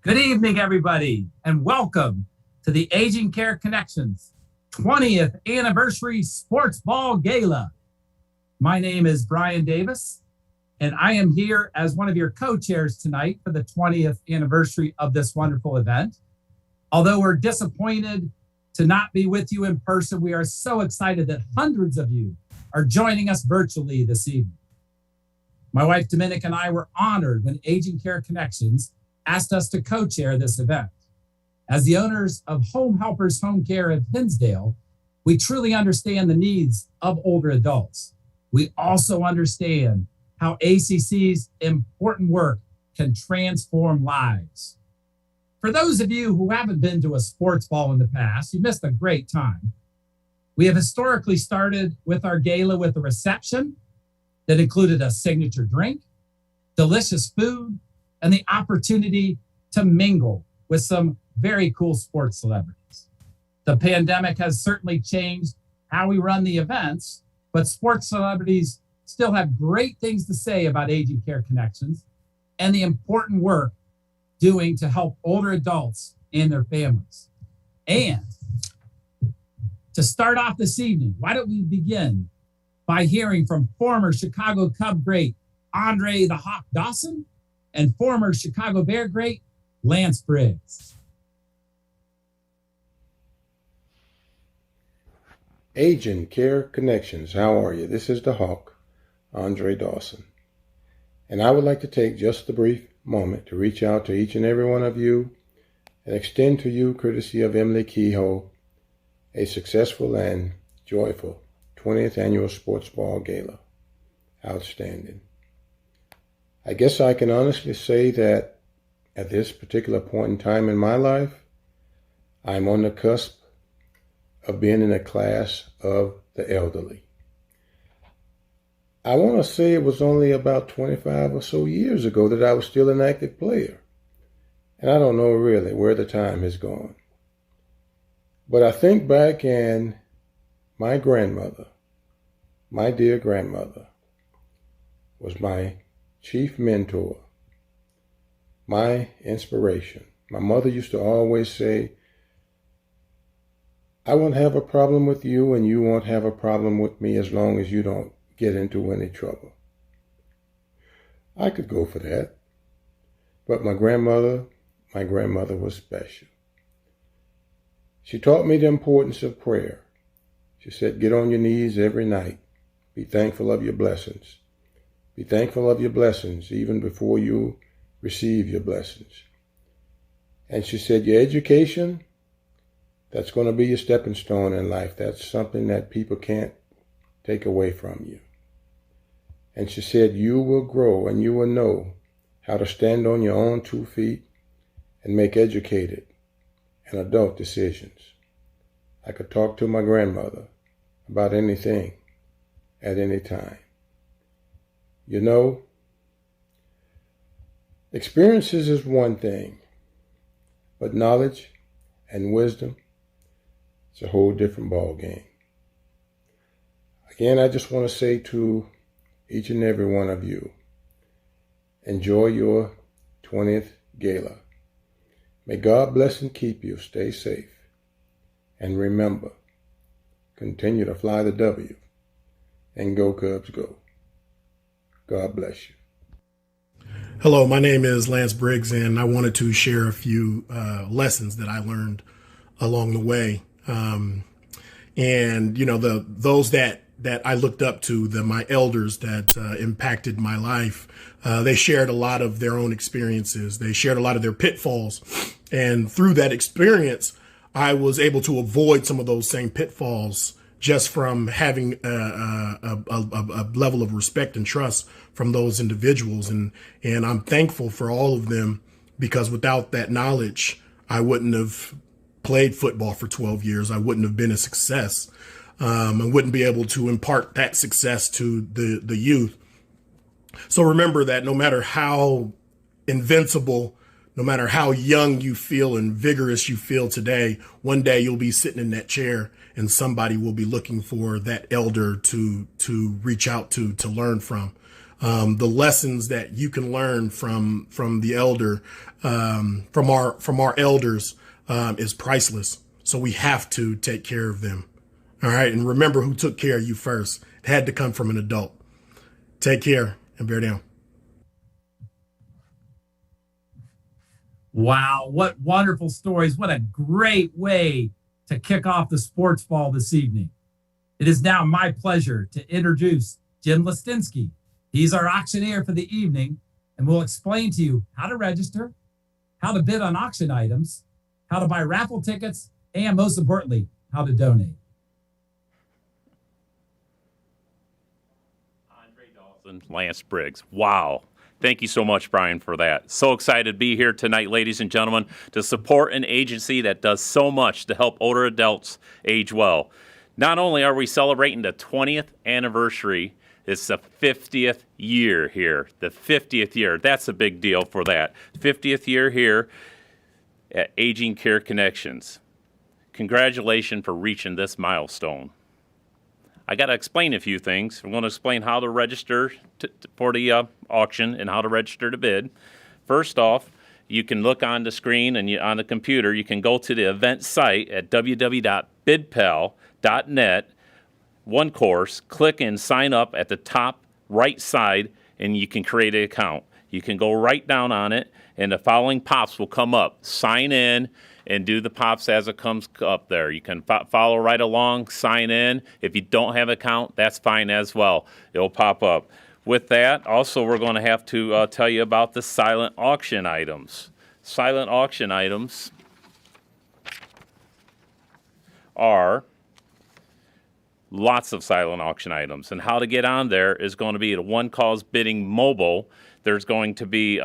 Good evening, everybody, and welcome to the Aging Care Connections 20th Anniversary Sports Ball Gala. My name is Brian Davis, and I am here as one of your co-chairs tonight for the 20th anniversary of this wonderful event. Although we're disappointed to not be with you in person, we are so excited that hundreds of you are joining us virtually this evening. My wife, Dominic, and I were honored when Aging Care Connections asked us to co-chair this event. As the owners of Home Helpers Home Care of Hinsdale, we truly understand the needs of older adults. We also understand how ACC's important work can transform lives. For those of you who haven't been to a sports ball in the past, you missed a great time. We have historically started with our gala with a reception that included a signature drink, delicious food, and the opportunity to mingle with some very cool sports celebrities. The pandemic has certainly changed how we run the events, but sports celebrities still have great things to say about Aging Care Connections and the important work doing to help older adults and their families. And to start off this evening, why don't we begin by hearing from former Chicago Cub great Andre the Hawk Dawson and former Chicago Bear great Lance Briggs. Aging Care Connections, how are you? This is the Hawk, Andre Dawson. And I would like to take just a brief moment to reach out to each and every one of you and extend to you, courtesy of Emily Kehoe, a successful and joyful 20th Annual Sports Ball Gala. Outstanding. I guess I can honestly say that at this particular point in time in my life, I'm on the cusp of being in a class of the elderly. I want to say it was only about 25 or so years ago that I was still an active player. And I don't know really where the time has gone. But I think back, and my grandmother, my dear grandmother, was my chief mentor, my inspiration. My mother used to always say, I won't have a problem with you and you won't have a problem with me as long as you don't get into any trouble. I could go for that. But my grandmother was special. She taught me the importance of prayer. She said, get on your knees every night. Be thankful of your blessings. Be thankful of your blessings even before you receive your blessings. And she said, your education, that's going to be your stepping stone in life. That's something that people can't take away from you. And she said, you will grow and you will know how to stand on your own 2 feet and make educated and adult decisions. I could talk to my grandmother about anything at any time. You know, experiences is one thing, But knowledge and wisdom, it's a whole different ball game. Again, I just want to say to each and every one of you, enjoy your 20th Gala. May God bless and keep you. Stay safe. And remember, continue to fly the W and go Cubs go. God bless you. Hello, my name is Lance Briggs, and I wanted to share a few lessons that I learned along the way. And you know, those that I looked up to, my elders that impacted my life, they shared a lot of their own experiences. They shared a lot of their pitfalls, and through that experience, I was able to avoid some of those same pitfalls just from having a level of respect and trust from those individuals. And I'm thankful for all of them, because without that knowledge, I wouldn't have played football for 12 years. I wouldn't have been a success. And wouldn't be able to impart that success to the youth. So remember that no matter how invincible, no matter how young you feel and vigorous you feel today, one day you'll be sitting in that chair and somebody will be looking for that elder to reach out to learn from. The lessons that you can learn from the elder, from our elders, is priceless. So we have to take care of them. All right. And remember who took care of you first. It had to come from an adult. Take care and bear down. Wow, what wonderful stories. What a great way to kick off the sports ball this evening. It is now my pleasure to introduce Jim Listinsky. He's our auctioneer for the evening, and we'll explain to you how to register, how to bid on auction items, how to buy raffle tickets, and most importantly, how to donate. Lance Briggs. Wow. Thank you so much, Brian, for that. So excited to be here tonight, ladies and gentlemen, to support an agency that does so much to help older adults age well. Not only are we celebrating the 20th anniversary, it's the 50th year here. The 50th year. That's a big deal for that. 50th year here at Aging Care Connections. Congratulations for reaching this milestone. I got to explain a few things. I'm going to explain how to register for the auction and how to register to bid. First off, you can look on the screen and on the computer, you can go to the event site at www.bidpal.net, one course, click and sign up at the top right side, and you can create an account. You can go right down on it, and the following pops will come up. Sign in and do the pops as it comes up there. You can follow right along, sign in. If you don't have an account, that's fine as well. It'll pop up. With that, also, we're going to have to tell you about the silent auction items. Silent auction items are lots of silent auction items. And how to get on there is going to be the One Cause Bidding mobile. There's going to be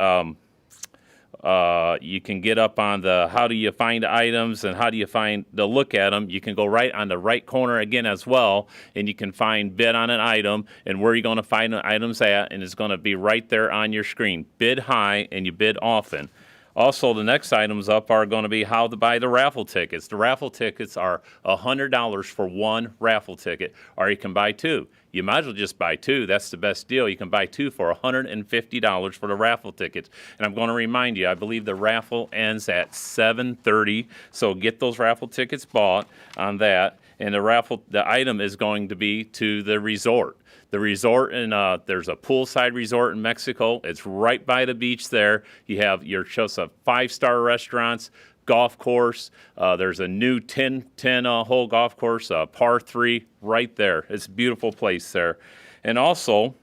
you can get up on the how do you find items and how do you find the look at them. You can go right on the right corner again as well, and you can find bid on an item and where you're going to find the items at, and it's going to be right there on your screen. Bid high and you bid often. Also, the next items up are going to be how to buy the raffle tickets. The raffle tickets are $100 for one raffle ticket, or you can buy two. You might as well just buy two. That's the best deal. You can buy two for $150 for the raffle tickets. And I'm going to remind you, I believe the raffle ends at 7:30, so get those raffle tickets bought on that. And the item is going to be to the resort. The resort there's a poolside resort in Mexico. It's right by the beach there. You have your choice of 5-star restaurants, golf course. There's a new 10-hole golf course, par 3, right there. It's a beautiful place there. And also,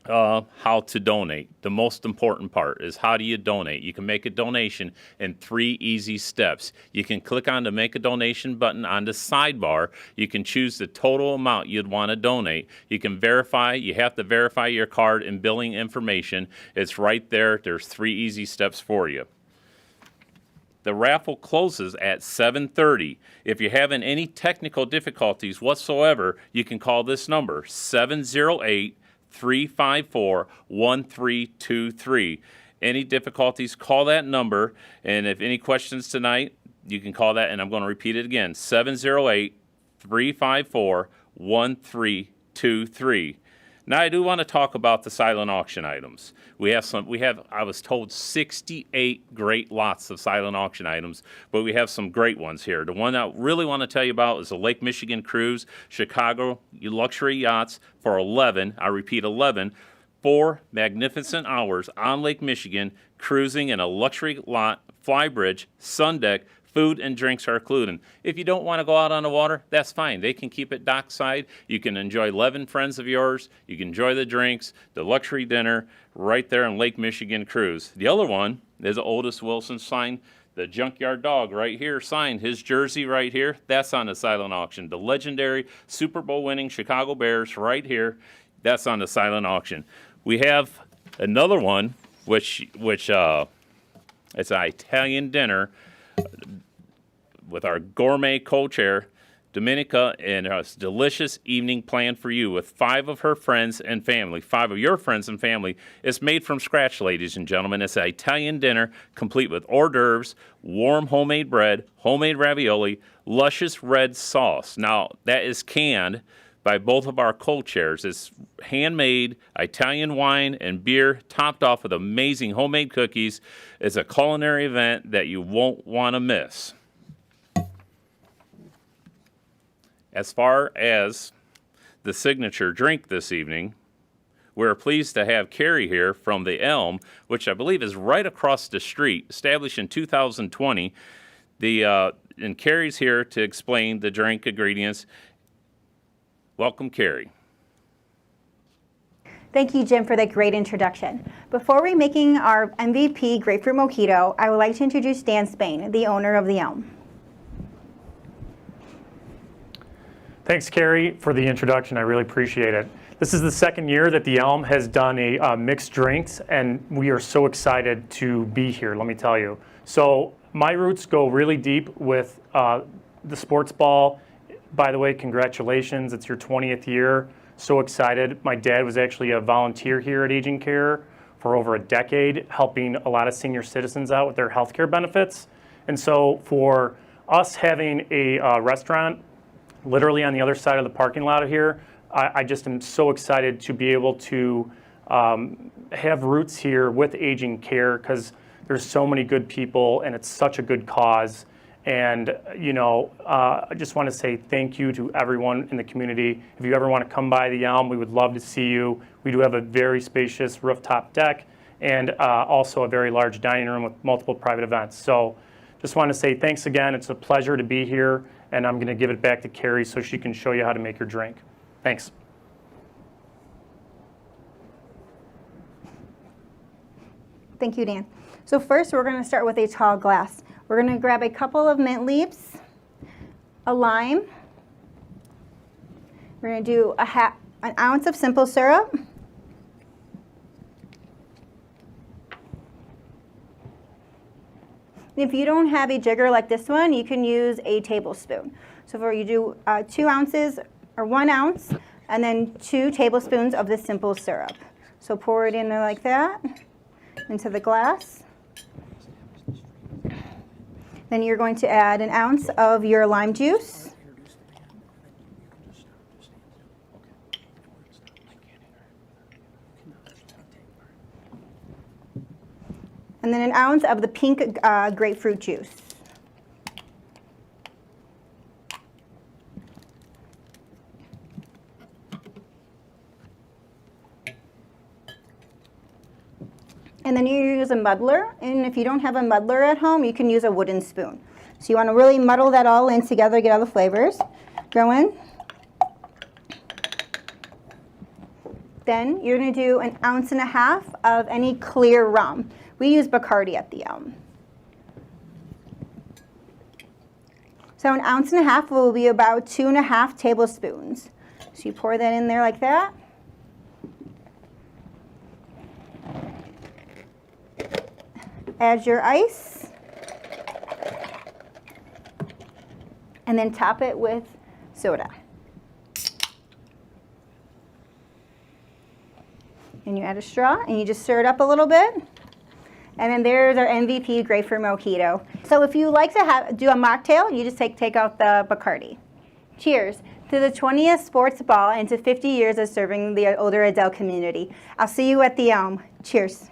how to donate. The most important part is how do you donate? You can make a donation in 3 easy steps. You can click on the Make a Donation button on the sidebar. You can choose the total amount you'd want to donate. You can verify. You have to verify your card and billing information. It's right there. There's 3 easy steps for you. The raffle closes at 7:30. If you're having any technical difficulties whatsoever, you can call this number, 708-354-1323. Any difficulties, call that number. And if any questions tonight, you can call that, and I'm going to repeat it again, 708-354-1323. Now, I do want to talk about the silent auction items. We have, I was told, 68 great lots of silent auction items, but we have some great ones here. The one I really want to tell you about is the Lake Michigan Cruise Chicago luxury yachts for 11, I repeat 11, 4 magnificent hours on Lake Michigan, cruising in a luxury lot, fly bridge, sun deck. Food and drinks are included. If you don't want to go out on the water, that's fine. They can keep it dockside. You can enjoy 11 friends of yours. You can enjoy the drinks, the luxury dinner right there on Lake Michigan Cruise. The other one is Otis Wilson signed, the Junkyard Dog right here, signed his jersey right here. That's on the silent auction. The legendary Super Bowl winning Chicago Bears right here. That's on the silent auction. We have another one, which it's an Italian dinner with our gourmet co-chair, Dominica, and a delicious evening planned for you with 5 of her friends and family, 5 of your friends and family. It's made from scratch, ladies and gentlemen. It's an Italian dinner complete with hors d'oeuvres, warm homemade bread, homemade ravioli, luscious red sauce. Now, that is canned by both of our co-chairs. It's handmade Italian wine and beer topped off with amazing homemade cookies. It's a culinary event that you won't want to miss. As far as the signature drink this evening, we're pleased to have Carrie here from the Elm, which I believe is right across the street, established in 2020. And Carrie's here to explain the drink ingredients. Welcome, Carrie. Thank you, Jim, for that great introduction. Before we making our MVP Grapefruit Mojito, I would like to introduce Dan Spain, the owner of the Elm. Thanks, Carrie, for the introduction. I really appreciate it. This is the second year that the Elm has done a mixed drinks, and we are so excited to be here, let me tell you. So my roots go really deep with the sports ball. By the way, congratulations, it's your 20th year. So excited. My dad was actually a volunteer here at Aging Care for over a decade, helping a lot of senior citizens out with their healthcare benefits. And so for us having a restaurant literally on the other side of the parking lot here, I just am so excited to be able to have roots here with Aging Care, because there's so many good people and it's such a good cause. And, you know, I just want to say thank you to everyone in the community. If you ever want to come by the Elm, we would love to see you. We do have a very spacious rooftop deck and also a very large dining room with multiple private events. So just want to say thanks again. It's a pleasure to be here, and I'm going to give it back to Carrie so she can show you how to make your drink. Thanks. Thank you, Dan. So first, we're going to start with a tall glass. We're going to grab a couple of mint leaves, a lime. We're going to do an ounce of simple syrup. If you don't have a jigger like this one, you can use a tablespoon. So for you do 2 ounces or 1 ounce, and then 2 tablespoons of the simple syrup. So pour it in there like that into the glass. Then you're going to add an ounce of your lime juice. And then an ounce of the pink grapefruit juice. And then you use a muddler, and if you don't have a muddler at home, you can use a wooden spoon. So you want to really muddle that all in together, get all the flavors. Go in. Then you're going to do 1.5 ounces of any clear rum. We use Bacardi at the Elm. So 1.5 ounces will be about 2.5 tablespoons. So you pour that in there like that. Add your ice. And then top it with soda. And you add a straw and you just stir it up a little bit. And then there's our MVP grapefruit mojito. So if you like to do a mocktail, you just take out the Bacardi. Cheers to the 20th sports ball and to 50 years of serving the older adult community. I'll see you at the Elm. Cheers.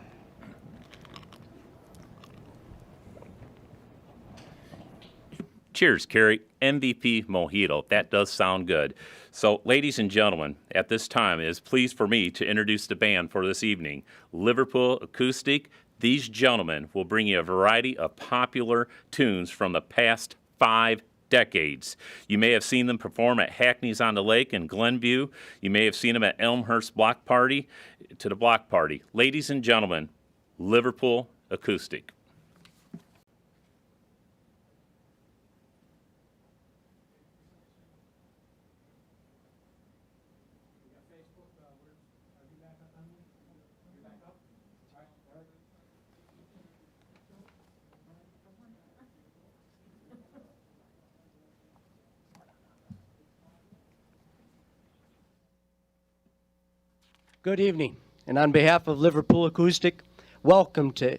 Cheers, Carrie. MVP Mojito. That does sound good. So, ladies and gentlemen, at this time, it is pleased for me to introduce the band for this evening, Liverpool Acoustic. These gentlemen will bring you a variety of popular tunes from the past 5 decades. You may have seen them perform at Hackney's on the Lake in Glenview. You may have seen them at Elmhurst Block Party to the Block Party. Ladies and gentlemen, Liverpool Acoustic. Good evening, and on behalf of Liverpool Acoustic, welcome to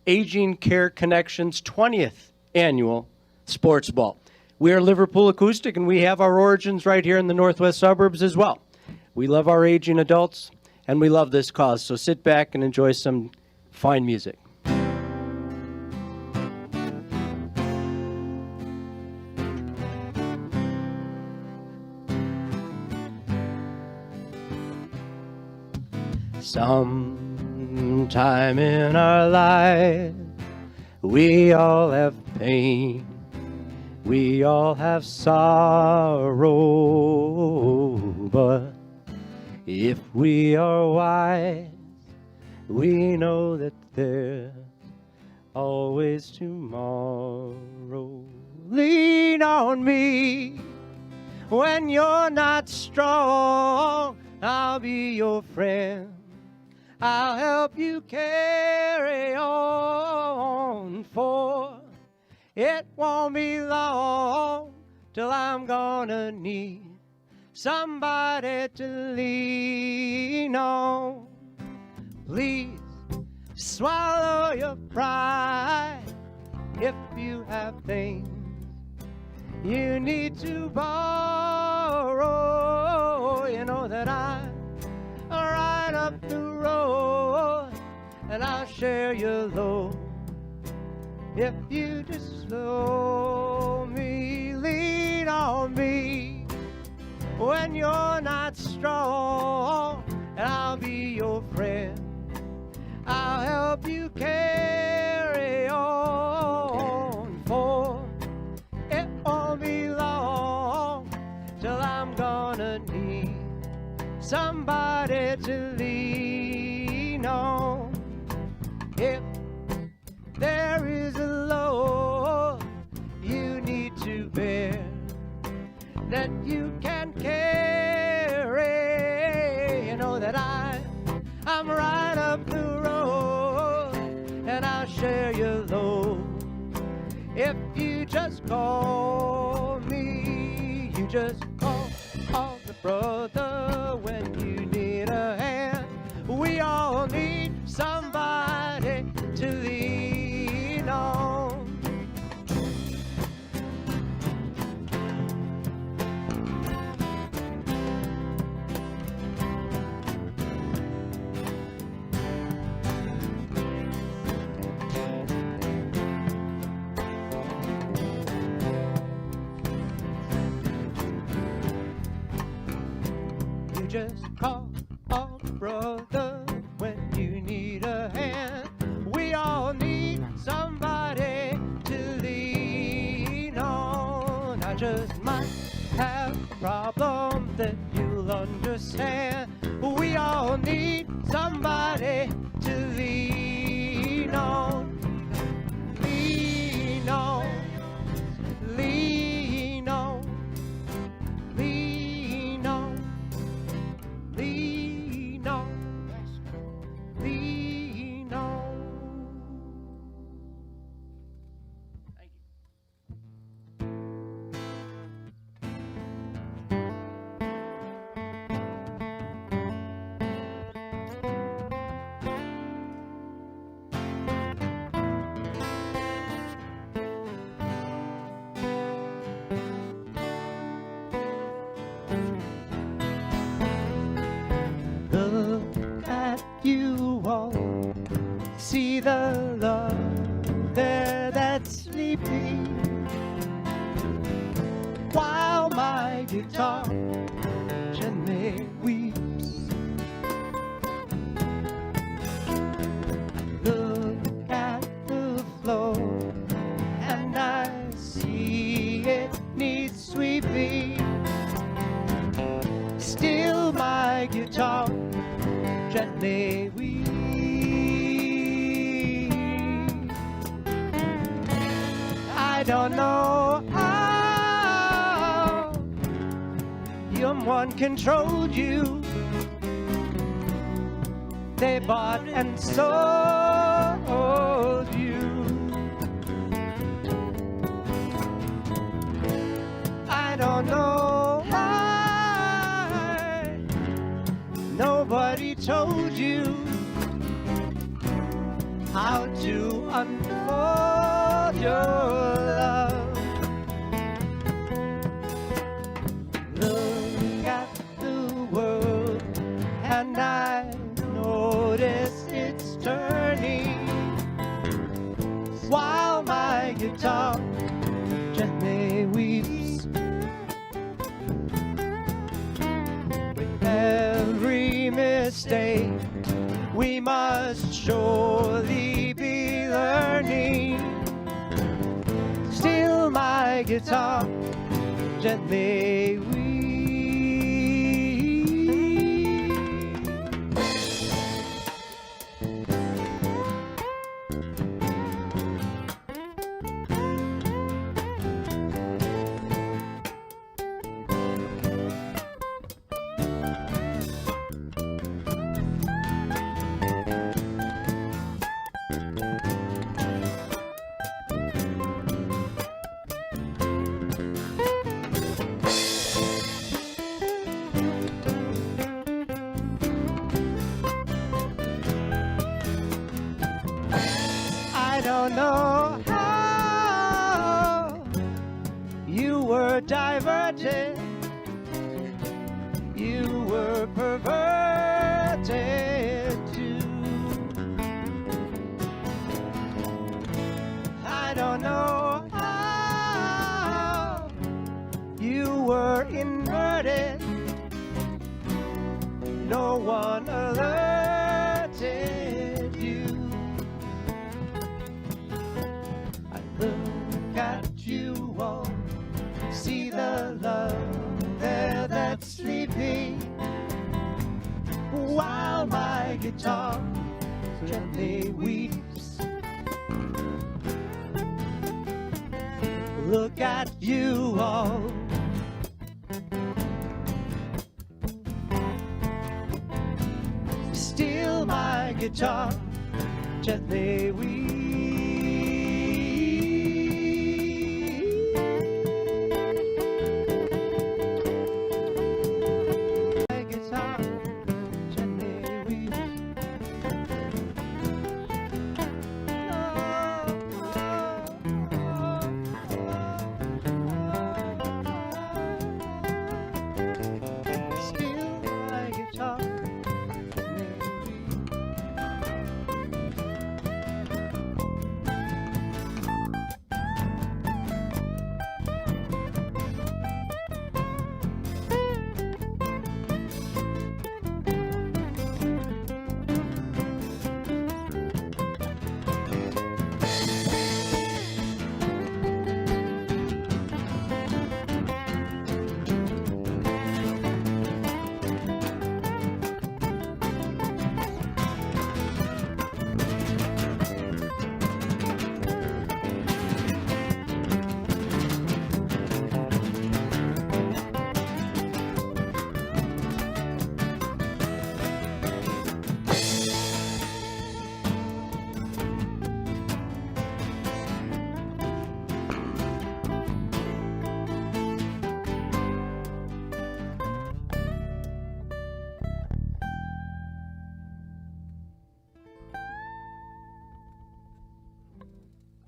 Aging Care Connections' 20th Annual Sports Ball. We are Liverpool Acoustic, and we have our origins right here in the northwest suburbs as well. We love our aging adults, and we love this cause, so sit back and enjoy some fine music. Sometime in our life, we all have pain, we all have sorrow, but if we are wise, we know that there's always tomorrow. Lean on me when you're not strong, I'll be your friend. I'll help you carry on, for it won't be long till I'm gonna need somebody to lean on. Please swallow your pride if you have things you need to borrow. You know that I'm right up the road, and I'll share your load if you just slow me. Lean on me when you're not strong, and I'll be your friend. I'll help you carry on, for it won't be long till I'm gonna need somebody to lean on. If there is a load you need to bear that you can carry, you know that I'm right up the road, and I'll share your load if you just call me. You just call the brother when you need a hand. We all need somebody to lean on. Just call the brother when you need a hand. We all need somebody to lean on. I just might have a problem that you'll understand. We all need somebody to lean on. Lean on. Lean on. Lean on. Lean on, lean on. Thank you. all see the love there that's sleeping, while my guitar gently weeps. I look at the floor and I see it needs sweeping. Still my guitar gently weeps. I don't know how someone controlled you. They bought and sold you. I don't know why nobody told you how to unfold your love. Look at the world and I notice it's turning, while my guitar gently weeps. With every mistake we must surely be learning. Still my guitar gently weeps. I don't know how you were diverted, you were perverted too. I don't know how you were inverted, no one alerted you. Look at you all, see the love there that's sleeping, while my guitar gently weeps. Look at you all, still my guitar gently weeps.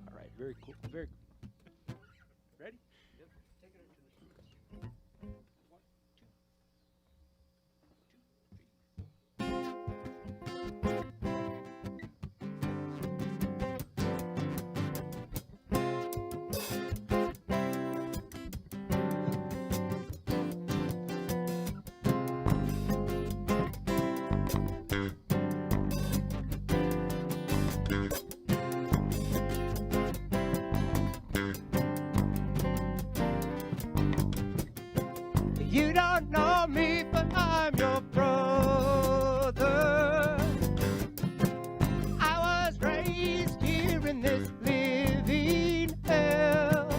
All right, very cool. Very ready? Yep. Take it into the 1, 2, 2, 3. You don't know me, but I'm your brother. I was raised here in this living hell.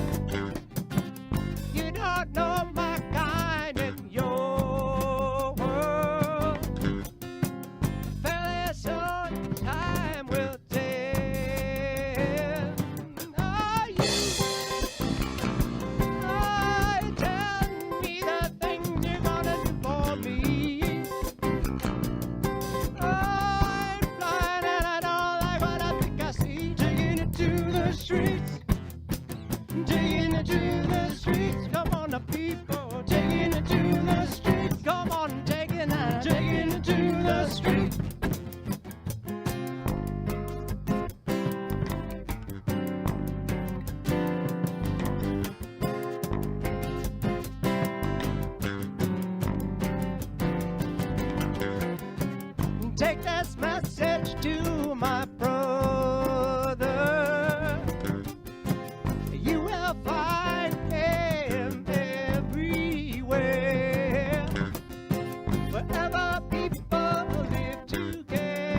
You don't know my kind in your world. Fairly soon time will tell. Are you tell me the things you're gonna do for me? I'm blind and I don't like what I think I see. Taking it to the streets. Taking it to the streets. Come on, the people. Taking it to the streets. Come on, taking it to the streets. Take this message to my brother. You will find him everywhere. Wherever people live together,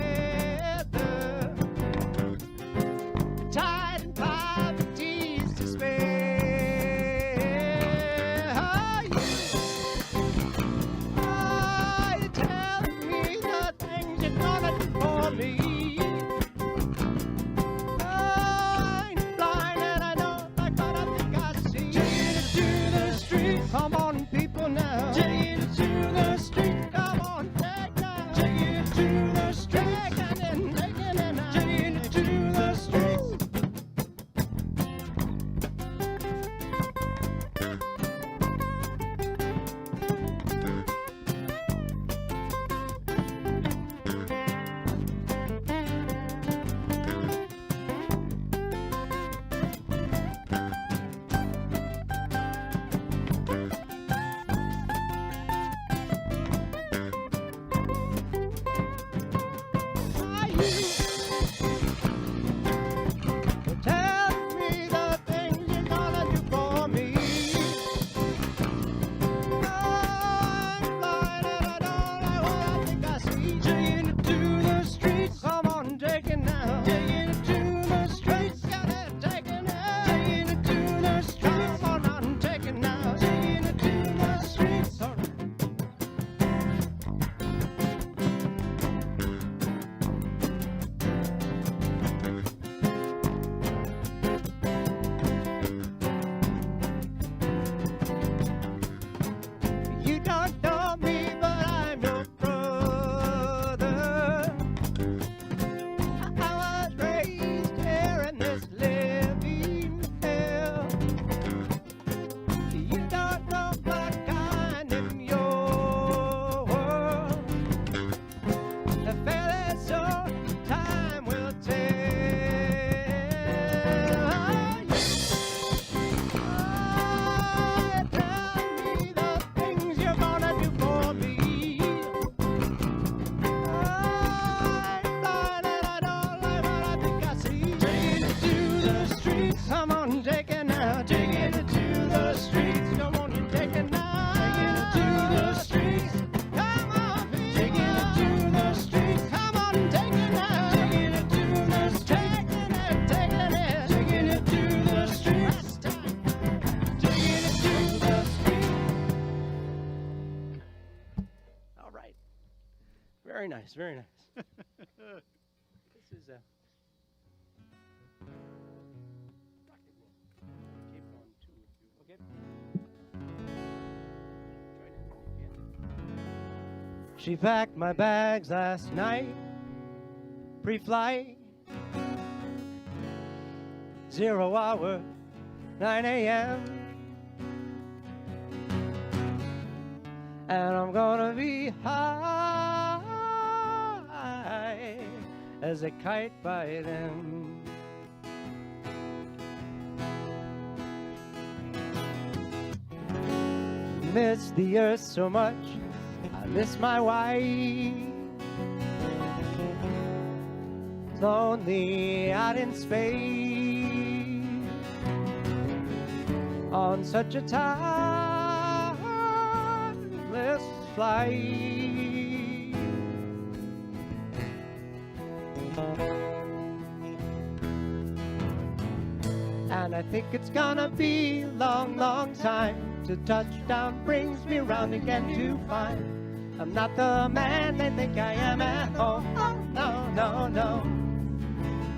tied in poverty's despair. Are you telling me the things you're gonna do for me? I'm blind and I don't like what I think I see. Taking it to the streets. Come on, people now. Taking it to the streets. Come on, take now. Taking it to the streets. Taking it now. Taking it to the streets. Are you tell me the things you're gonna do for me? I'm blind and I don't like what I think I see. Taking it to the streets. Come on, take it now. Taking it to the streets. Got it, taking it. Taking it to the streets. Come on, take it now. Taking it to the streets. All right. You don't know me, but I'm your brother. I was raised here in this living hell. You don't know my kind in your world. Fairly soon time will tell. Tell me the things you're gonna do for me. I'm blind and I don't like what I think I see. Taking it to the streets. Come on, take it now. Taking it to the streets. Come on, you take it now. Taking it to the streets. Come on, people. Taking it to the streets. Come on, take it now. Taking it to the streets. Taking it to the streets. Taking it to the streets. All right. Very nice, very nice. This is a keep on two with you. Okay. Join in when you can. She packed my bags last night, pre-flight, 0 hour, 9 a.m. And I'm gonna be high as a kite by then. Miss the earth so much, I miss my wife. lonely out in space on such a timeless flight. And I think it's gonna be a long, long time till touchdown brings me around again to find I'm not the man they think I am at home. Oh, no, no, no.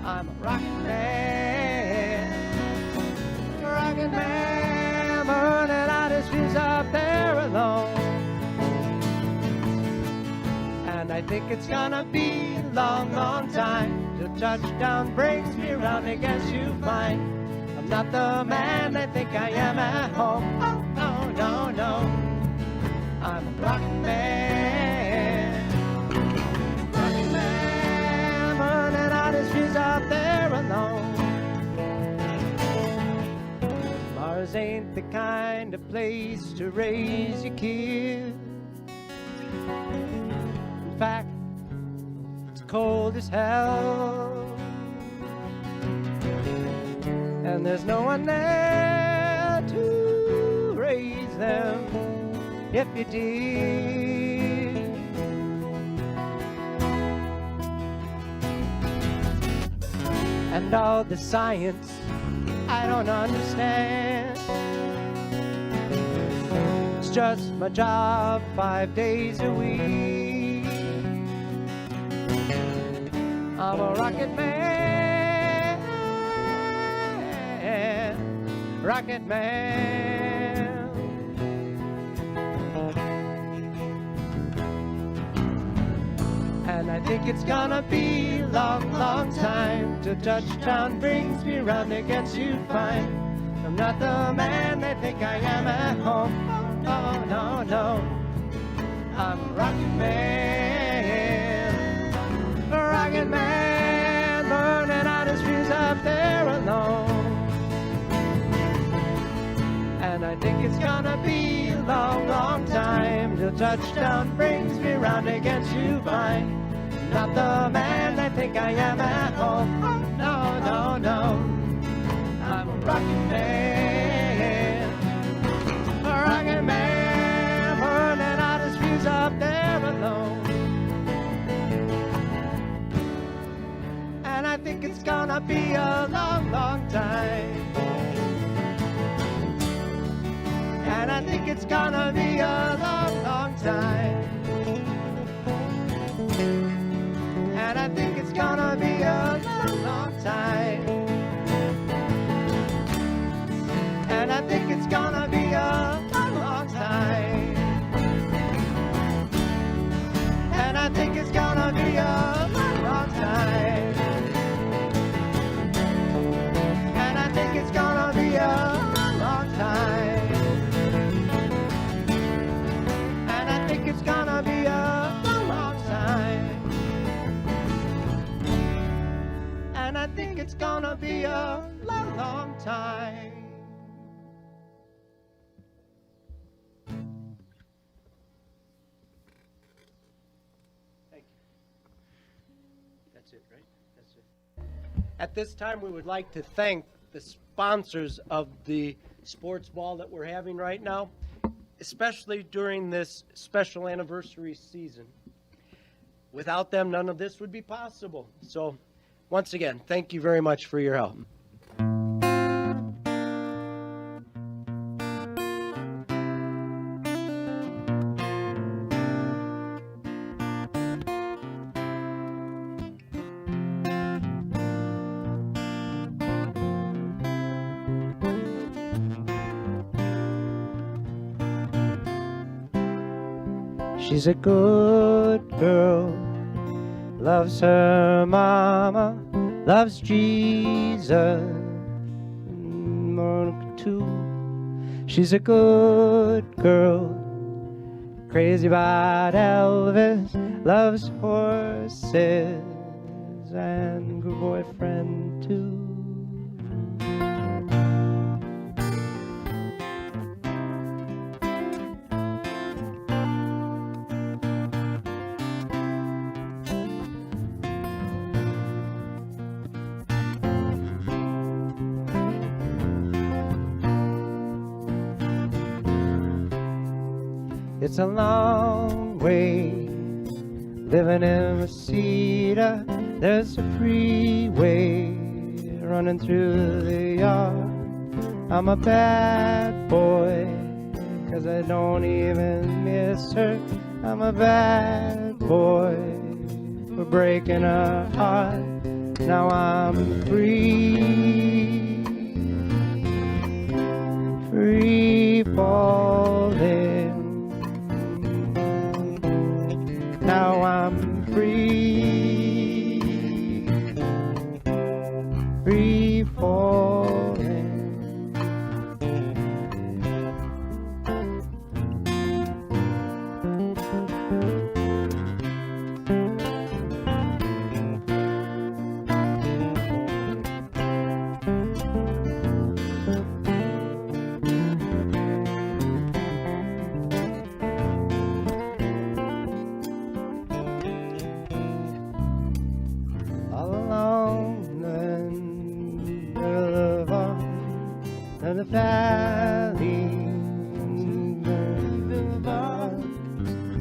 I'm a rockin' man. Rockin' man, burning out his fuse up there alone. And I think it's gonna be a long, long time till touchdown brings me around again to find I'm not the man they think I am at home. Oh, no, no, no. I'm a rockin' man. Rockin' man, burning out his fuse out there alone. Mars ain't the kind of place to raise your kid. In fact, it's cold as hell. And there's no one there to raise them if you did. And all the science I don't understand. It's just my job 5 days a week. I'm a rocket man, rocket man. And I think it's gonna be a long, long time till touchdown brings me round again to find I'm not the man they think I am at home. Oh, no, no. I'm a rocket man. A rocket man, burning out his fuse up there alone. And I think it's gonna be a long, long time till touchdown brings me round again to find not the man I think I am at home. Oh, no, no, no. I'm a rocket man. A rocket man, burning out his fuse up there alone. And I think it's gonna be a long, long time. And I think it's gonna be a long, long time. And I think it's gonna be a long, long time. And I think it's gonna be a long, long time. And I think it's gonna be a long, long time. And I think it's gonna be a long, long time. And I think it's gonna be a long, long time. And I think it's gonna be a long, long time. Thank you. That's it, right? That's it. At this time, we would like to thank the sponsors of the sports ball that we're having right now, especially during this special anniversary season. Without them, none of this would be possible. So, once again, thank you very much for your help. She's a good girl, loves her mama, loves Jesus, too. She's a good girl, crazy about Elvis, loves horses and good boyfriend too. It's a long way living in Reseda. There's a freeway running through the yard. I'm a bad boy, 'cause I don't even miss her. I'm a bad boy for breaking her heart. Now I'm free, free falling. Now I'm free, free falling. All along the boulevard and the valley,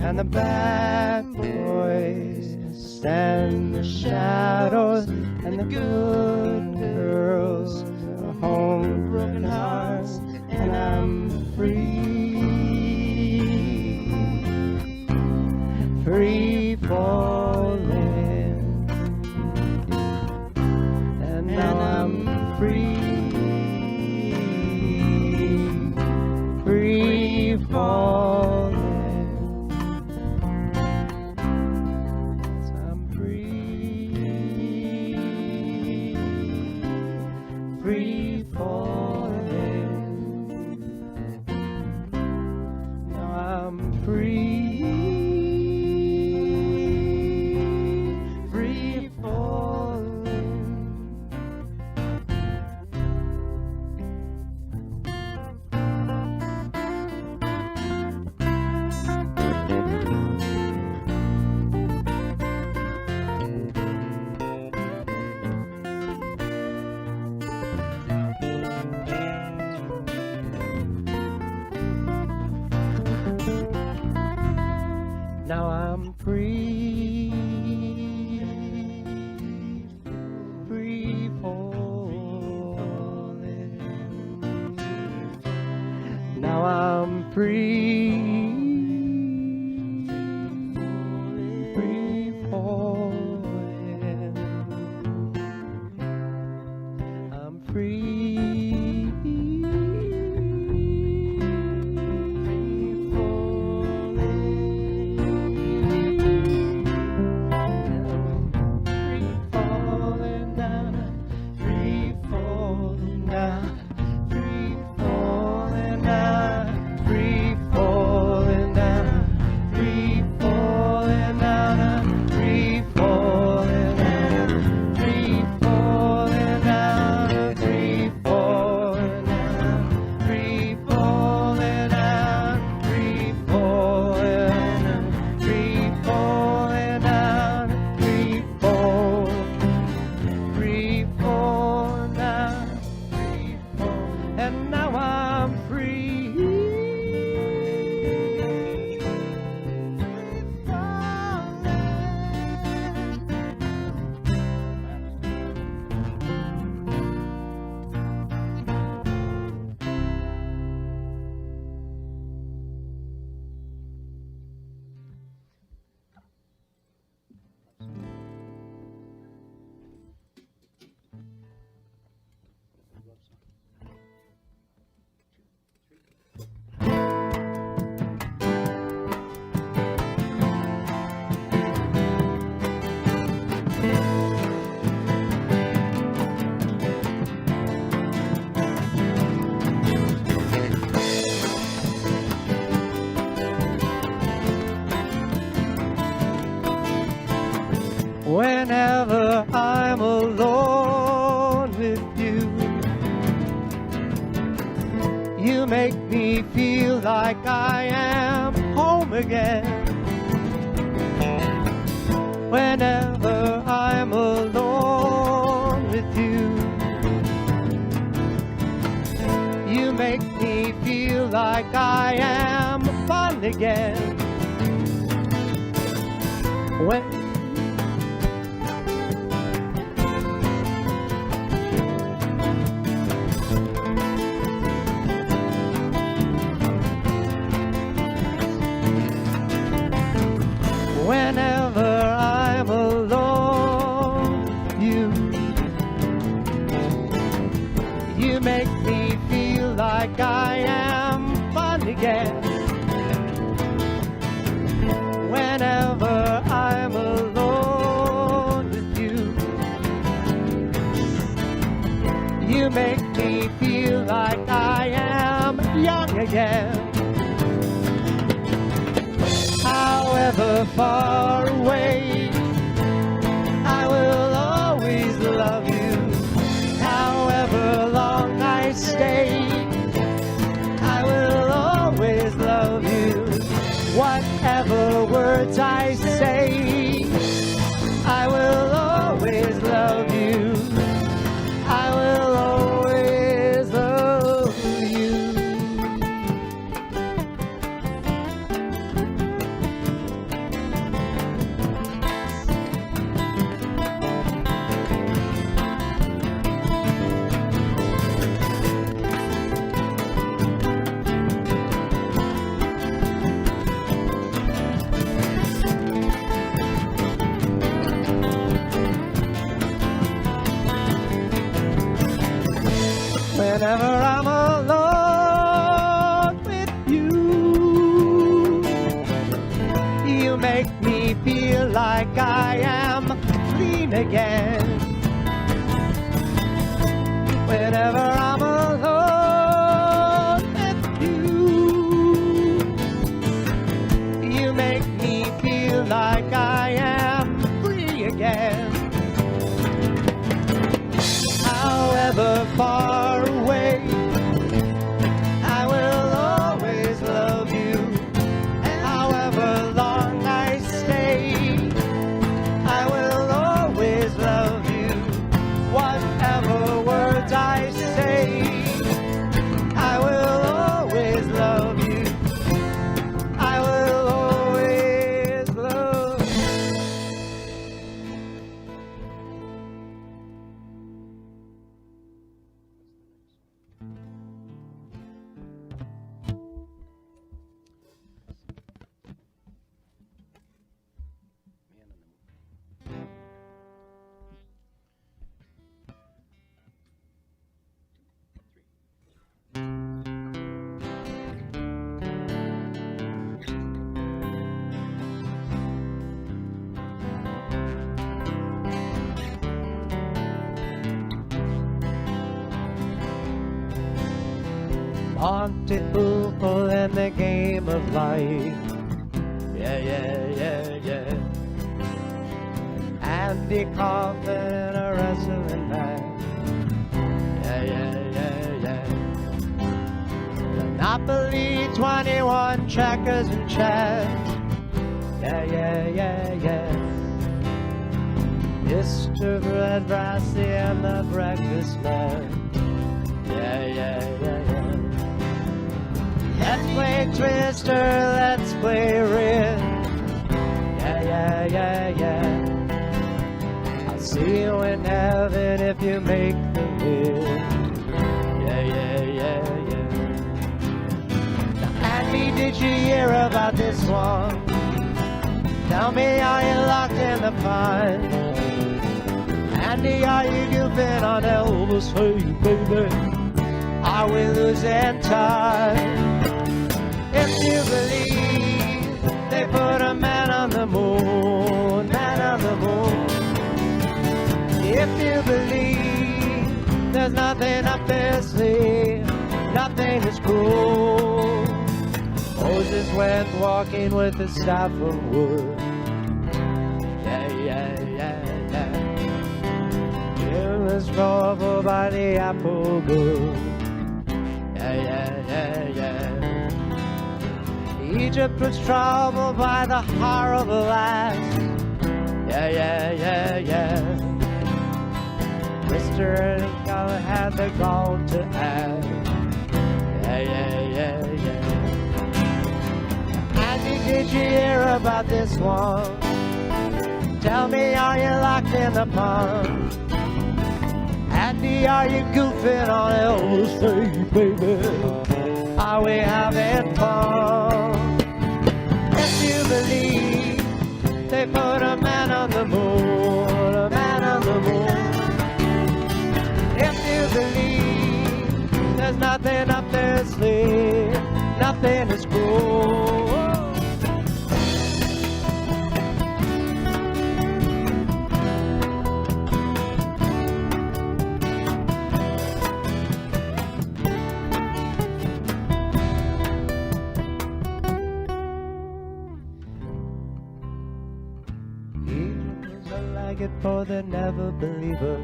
and the bad boys stand in the shadows, and the good girls are home with broken hearts, and I'm free, free falling, and now I'm free, free falling. I'm free, free falling. Now I'm free, free falling. Now I'm free, free falling. Now I'm free, free falling. I'm free, free falling. Free falling down, free falling down, free falling down, free falling down, free falling down, free falling down, free falling down, free falling down, free falling down, free falling down, free falling down, free fall, free fall down, free fall, and now I'm free. Whenever I'm alone with you, you make me feel like I am home again. Whenever I'm alone with you, you make me feel like I am fun again. Whenever I'm alone, you make me feel like I am fun again. Whenever I'm alone with you, you make me feel like I am young again. However far away, I will always love you. However long I stay, I will always love you. Whatever words I say, I will always love you. I will always love you. Whenever I'm alone with you, you make me feel like I am clean again. Whenever I'm alone with you, you make me feel like I am free again. However far away, I will always love you. However long I stay, I will always love you. Whatever words I say, I will always love you. I will always love you. Monty Football in the game of life. Yeah, yeah, yeah, yeah. Andy Kaufman in a wrestling match. Yeah, yeah, yeah, yeah. Monopoly 21 checkers and chess. Yeah, yeah, yeah, yeah. Mr. Red Brassy and the Breakfast Man. Yeah, yeah, yeah, yeah. Let's play Twister, let's play Red. Yeah, yeah, yeah, yeah. I'll see you in heaven if you make the bid. Yeah, yeah, yeah, yeah. Now, Andy, did you hear about this one? Tell me, are you locked in the pine? Andy, are you goofing on Elvis? Hey, baby, are we losing time? If you believe they put a man on the moon, man on the moon. If you believe there's nothing up their sleeve, nothing is cool. Moses went walking with a staff of wood. Yeah, yeah, yeah, yeah. Jim was troubled by the apple bush. Yeah, yeah, yeah, yeah. Egypt was troubled by the horrible ass. Yeah, yeah, yeah, yeah. Mr. and Gala had the gall to ask. Yeah, yeah, yeah, yeah. did you hear about this one? Tell me, are you locked in the pond? Andy, are you goofing on Elvis? Say, baby, are we having fun? If you believe they put a man on the moon, a man on the moon. If you believe there's nothing up their sleeve, nothing is cool. Here's a laggard for the never believer.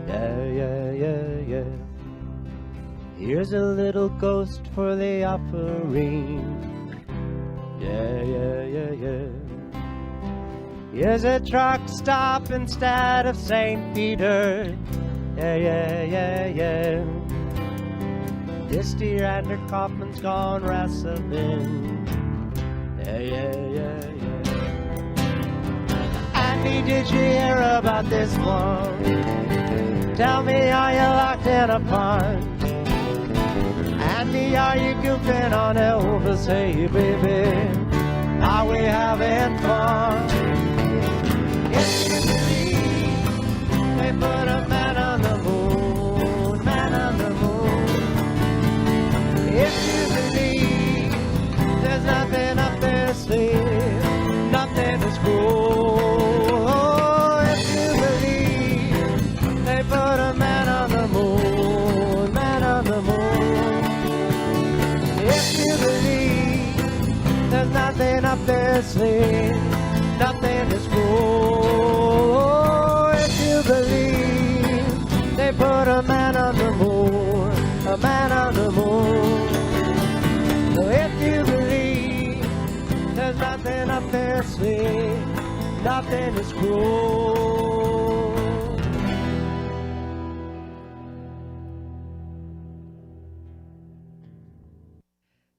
Yeah, yeah, yeah, yeah. Here's a little ghost for the offering. Yeah, yeah, yeah, yeah. Here's a truck stop instead of St. Peter. Yeah, yeah, yeah, yeah. This deer and her Kaufman's gone wrestling. Yeah, yeah, yeah, yeah. Andy, did you hear about this one? Tell me, are you locked in a pond? Andy, are you goofing on Elvis? Hey, baby, are we having fun? If you believe they put a man on the moon, man on the moon. If you believe there's nothing up their sleeve, nothing is cool. Oh, if you believe they put a man on the moon, man on the moon. If you believe there's nothing up their sleeve, nothing is cool. Oh, if you believe they put a man on the moon, a man on the moon. Oh, if you believe there's nothing up their sleeve, nothing is cool.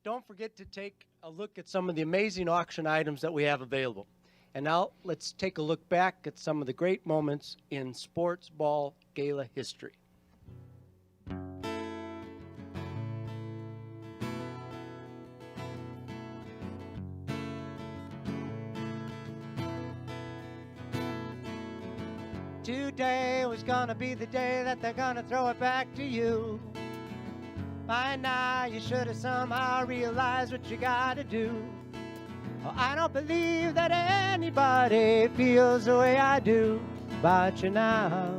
Don't forget to take a look at some of the amazing auction items that we have available. And now let's take a look back at some of the great moments in sports ball gala history. Today was gonna be the day that they're gonna throw it back to you. By now you should have somehow realized what you gotta do. Oh, I don't believe that anybody feels the way I do about you now.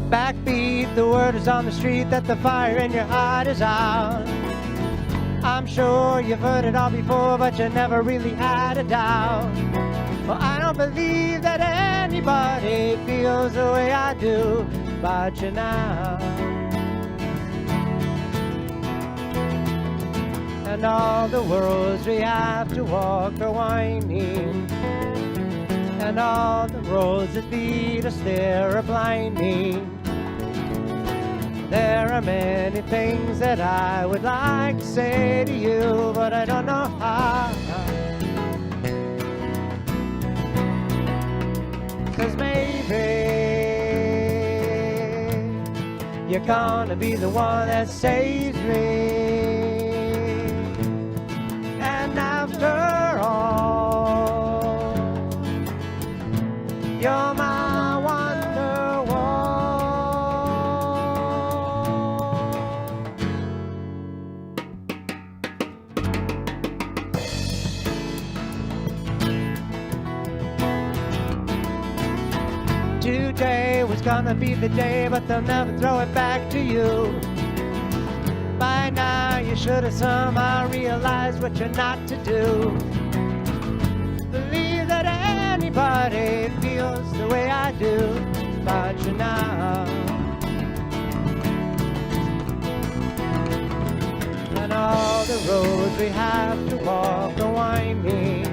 Backbeat, the word is on the street that the fire in your heart is out. I'm sure you've heard it all before, but you never really had a doubt. Well, I don't believe that anybody feels the way I do about you now. And all the roads we have to walk are winding, and all the roads that lead us there are blinding. There are many things that I would like to say to you, but I don't know how. 'Cause maybe you're gonna be the one that saves me. And after all, you're my wonder wall. Today was gonna be the day, but they'll never throw it back to you. By now you should have somehow realized what you're not to do. Believe that anybody feels the way I do about you now. And all the roads we have to walk are winding,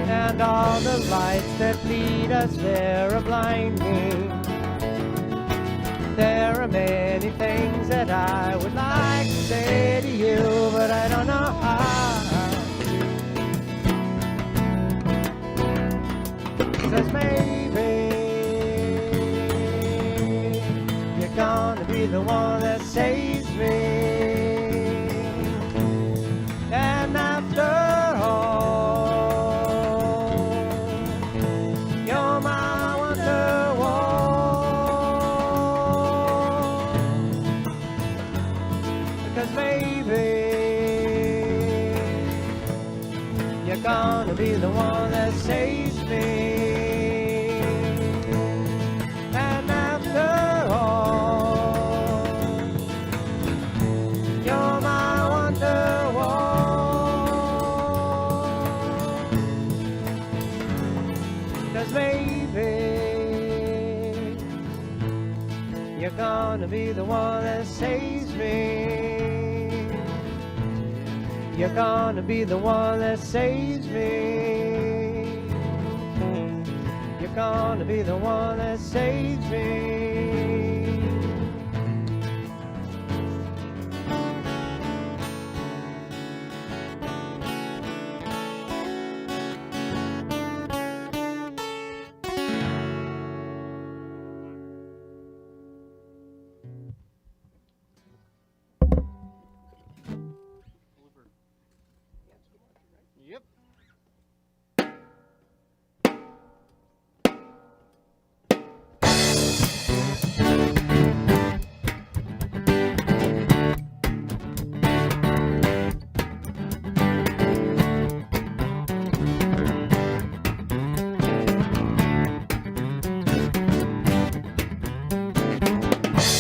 and all the lights that lead us there are blinding. There are many things that I would like to say to you, but I don't know how to. Says maybe you're gonna be the one that saves me. And after all, you're my wonderwall. Because maybe you're gonna be the one that saves me. And after all, you're my wonderwall. 'Cause maybe you're gonna be the one that saves me. You're gonna be the one that saves me. You're gonna be the one that saves me. Yep.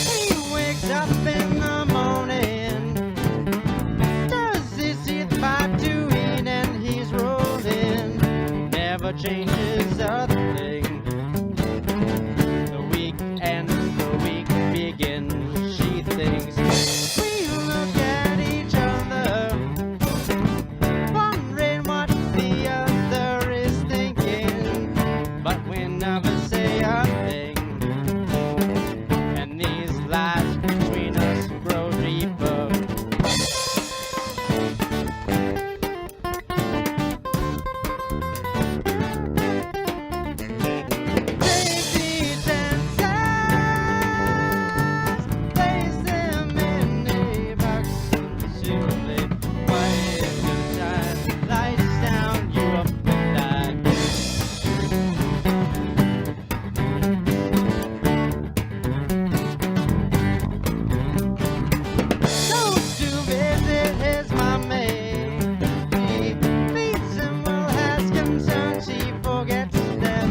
He wakes up in the morning, does he see the pipe to eat, and he's rolling, never changes a thing. The week ends, the week begins, she thinks. We look at each other, wondering what the other is thinking, but we never say a thing. And these lies between us grow deeper. Take these answers, place them in a box, simply quiet inside, lights down, you up and die. Goes to visit his mommy. He feeds him well, has concerns, he forgets them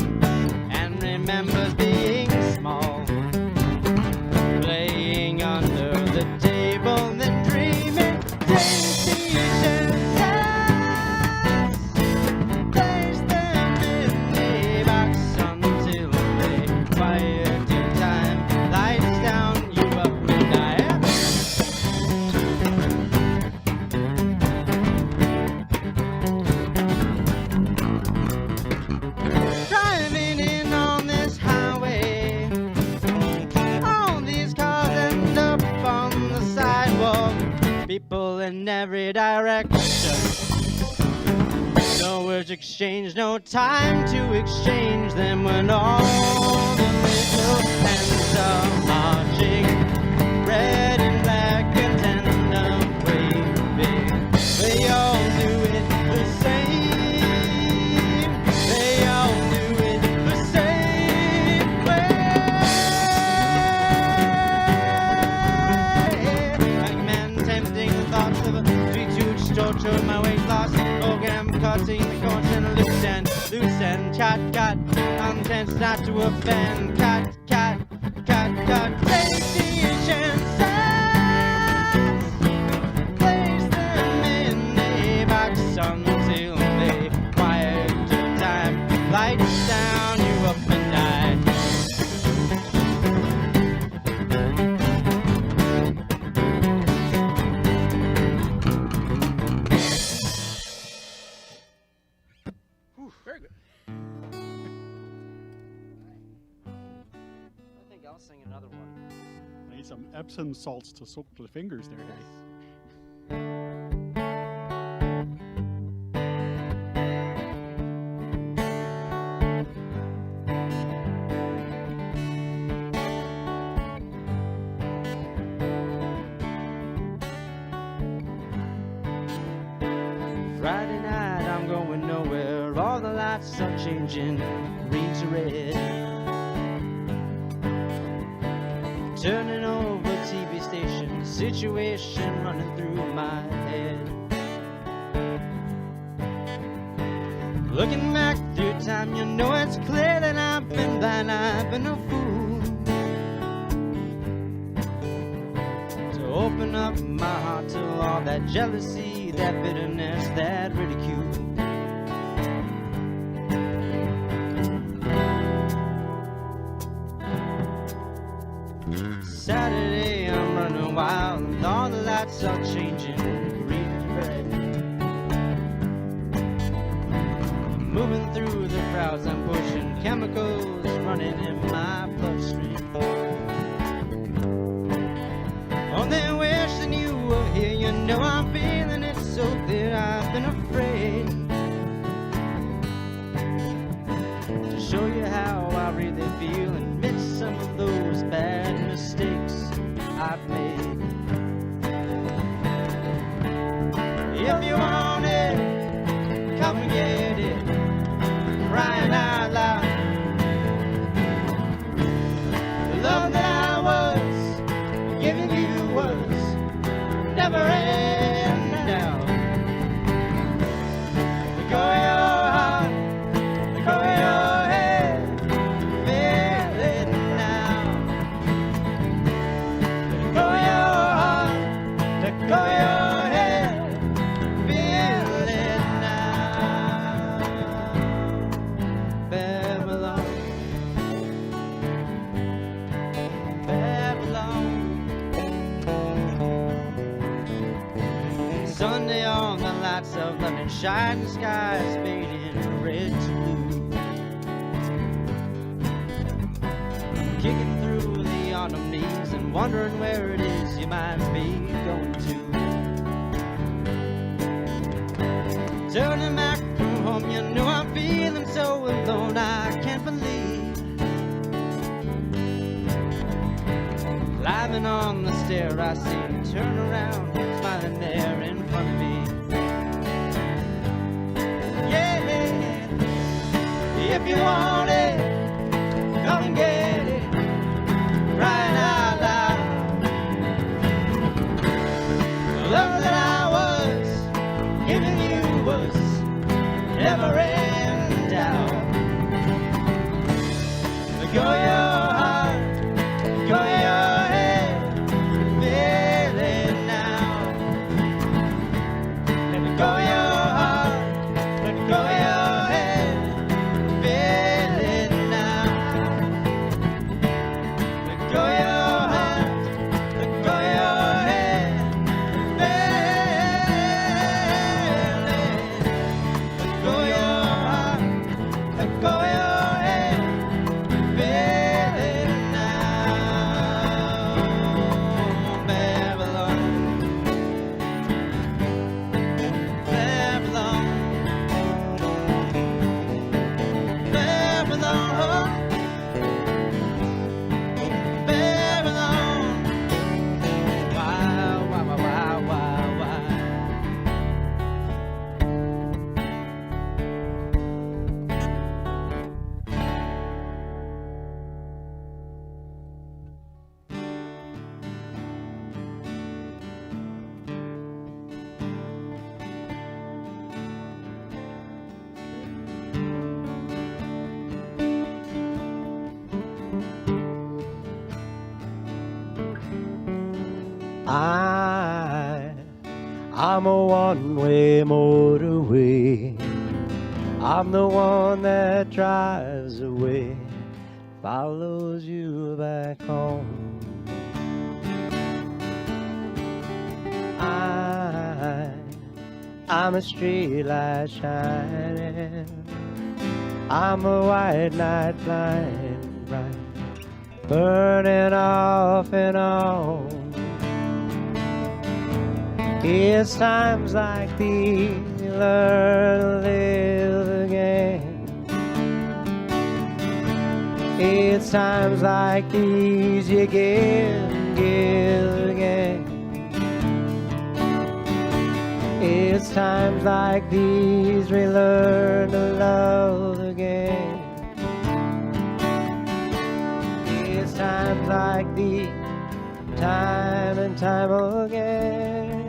and remembers being small, playing under the table, then dreaming. Place them in a box until they quiet in time, lights down, you up and die. Driving in on this highway, all these cars end up on the sidewalk, people in every direction. No words exchanged, no time to exchange them when all the little hands are marching, red and black and tandem waving. They all do it the same. They all do it the same way. Like a man tempting the thoughts of a sweet huge torture, my weight loss program, cutting the cords and loose and cut, contents not to offend, cut, take these chances, place them in a box until they quiet to time, lights down, you up and die. Very good. I think I'll sing another one. I need some Epsom salts to soak the fingers there, Harry. Friday night, I'm going nowhere. All the lights are changing, green to red. Turning over TV station, situation running through my head. Looking back through time, you know it's clear that I've been blind, I've been a fool. To open up my heart to all that jealousy, that bitterness, that ridicule. Saturday, I'm running wild, and all the lights are changing green to red. Moving through the crowds, I'm pushing chemicals running in my bloodstream. Only wishing you were here, you know I'm feeling it so clear. I've been afraid to show you how I really feel and admit some of those bad mistakes I've made. If you want it, come and get it, crying out loud. The love that I was giving you was never end now. Let go of your heart, let go of your head, feel it now. Let go of your heart, let go of your head, feel it now. Babylon, Babylon. Sunday on the lights of London, shining skies fading red to blue. Kicking through the autumn leaves and wondering where it is you might be going to. Turning back from home, you know I'm feeling so alone, I can't believe. Climbing on the stair, I see you turn around, smiling there in front of me. Yeah, if you want it, come and get it, crying out loud. The love that I was giving you was never in doubt. Let go of your heart, let go of your head, feel it now. Let go of your heart, let go of your head, feel it now. Let go of your heart, let go of your head, feel it. Let go of your heart, let go of your head, feel it now. Babylon, Babylon, Babylon, Babylon. Why, why, why, why, why, why? I'm a one-way motorway. I'm the one that drives away, follows you back home. I'm a street light shining. I'm a white knight flying bright burning off and on. It's times like these you learn to live again. It's times like these you give and give again. It's times like these we learn to love again. It's times like these, time and time again.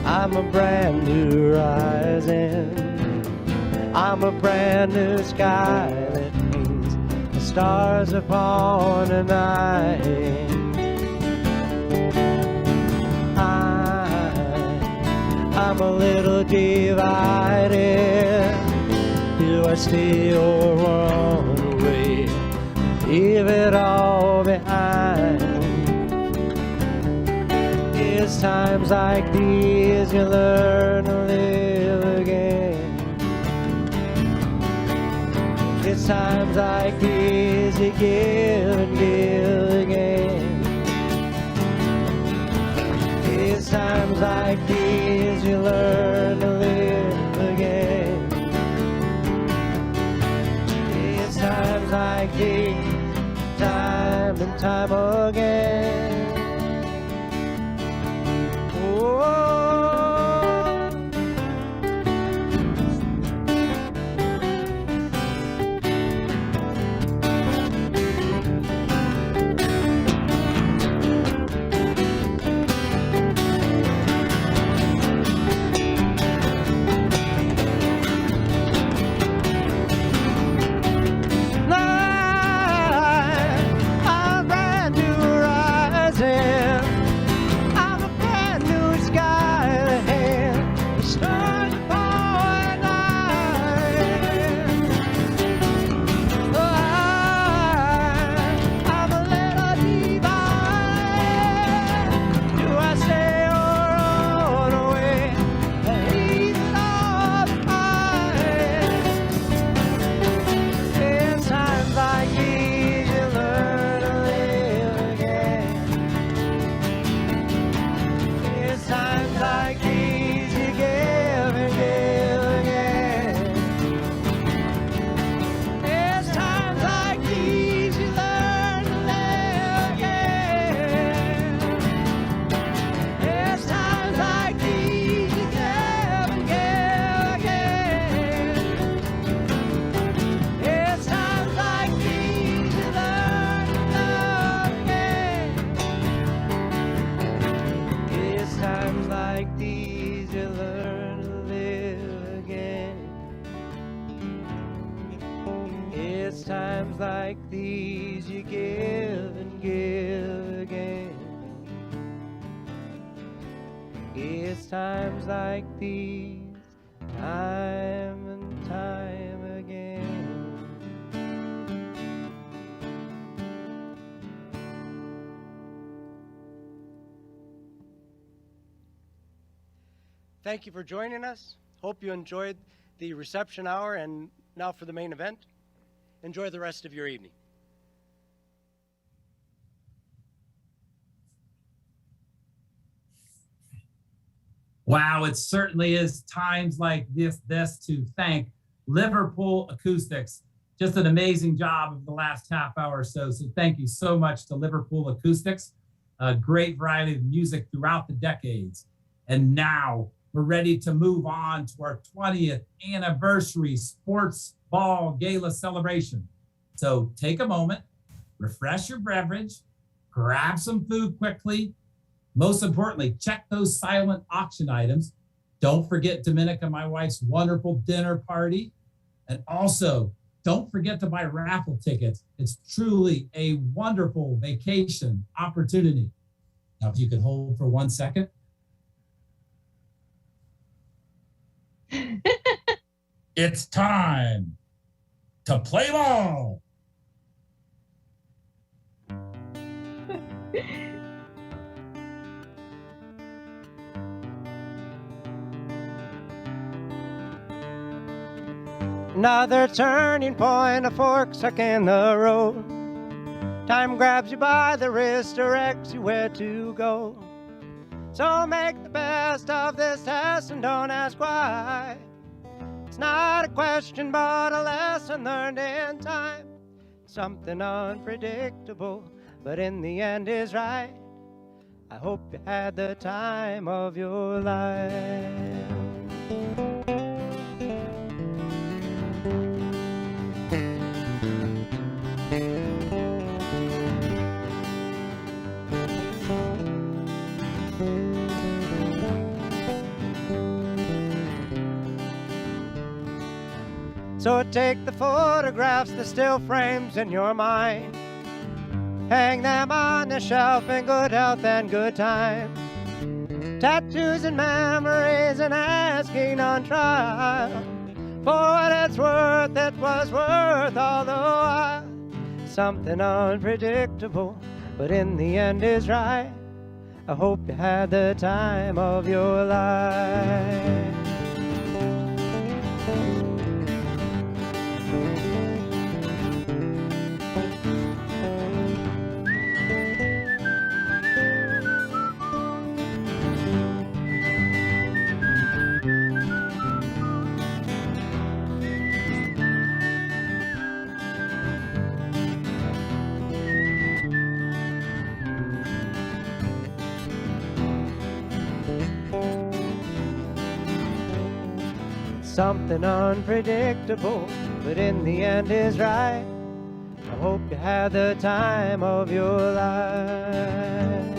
I'm a brand new rising. I'm a brand new sky that paints the stars upon a night. I'm a little divided. Do I stay or run away? Leave it all behind. It's times like these you learn to live again. It's times like these you give and give again. It's times like these you learn to live again. It's times like these, time and time again. Times like these you give and give again. It's times like these, time and time again. Thank you for joining us. Hope you enjoyed the reception hour, and now for the main event. Enjoy the rest of your evening. Wow, it certainly is times like this to thank Liverpool Acoustics. Just an amazing job of the last half hour or so. So thank you so much to Liverpool Acoustics. A great variety of music throughout the decades. And now we're ready to move on to our 20th anniversary sports ball gala celebration. So take a moment, refresh your beverage, grab some food quickly. Most importantly, check those silent auction items. Don't forget Dominica, my wife's wonderful dinner party. And also, don't forget to buy raffle tickets. It's truly a wonderful vacation opportunity. Now, if you could hold for 1 second. It's time to play ball. Another turning point, a fork stuck in the road. Time grabs you by the wrist, directs you where to go. So make the best of this test and don't ask why. It's not a question but a lesson learned in time. Something unpredictable, but in the end is right. I hope you had the time of your life. So take the photographs, the still frames in your mind. Hang them on the shelf in good health and good time. Tattoos and memories and asking on trial. For what it's worth, it was worth all the while. Something unpredictable, but in the end is right. I hope you had the time of your life. Something unpredictable, but in the end is right. I hope you had the time of your life.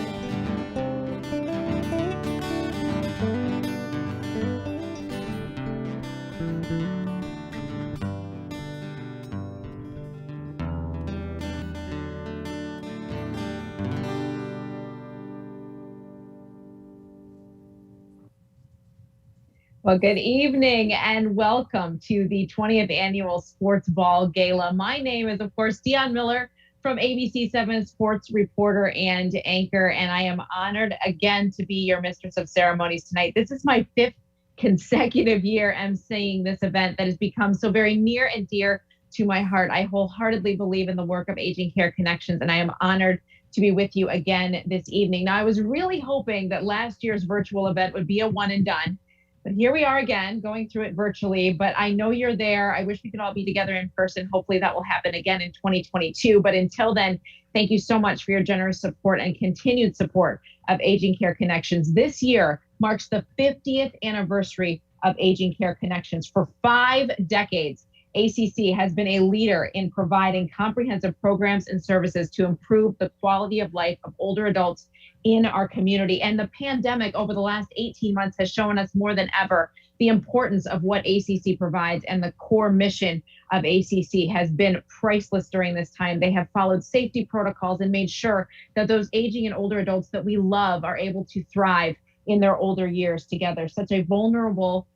Well, good evening and welcome to the 20th Annual Sports Ball Gala. My name is, of course, Dion Miller from ABC 7 sports reporter and anchor, and I am honored again to be your mistress of ceremonies tonight. This is my 5th consecutive year emceeing this event that has become so very near and dear to my heart. I wholeheartedly believe in the work of Aging Care Connections, and I am honored to be with you again this evening. Now, I was really hoping that last year's virtual event would be a one and done. But here we are again, going through it virtually, but I know you're there. I wish we could all be together in person. Hopefully that will happen again in 2022. But until then, thank you so much for your generous support and continued support of Aging Care Connections. This year marks the 50th anniversary of Aging Care Connections. For 5 decades, ACC has been a leader in providing comprehensive programs and services to improve the quality of life of older adults in our community. And the pandemic over the last 18 months has shown us more than ever the importance of what ACC provides, and the core mission of ACC has been priceless during this time. They have followed safety protocols and made sure that those aging and older adults that we love are able to thrive in their older years together. Such a vulnerable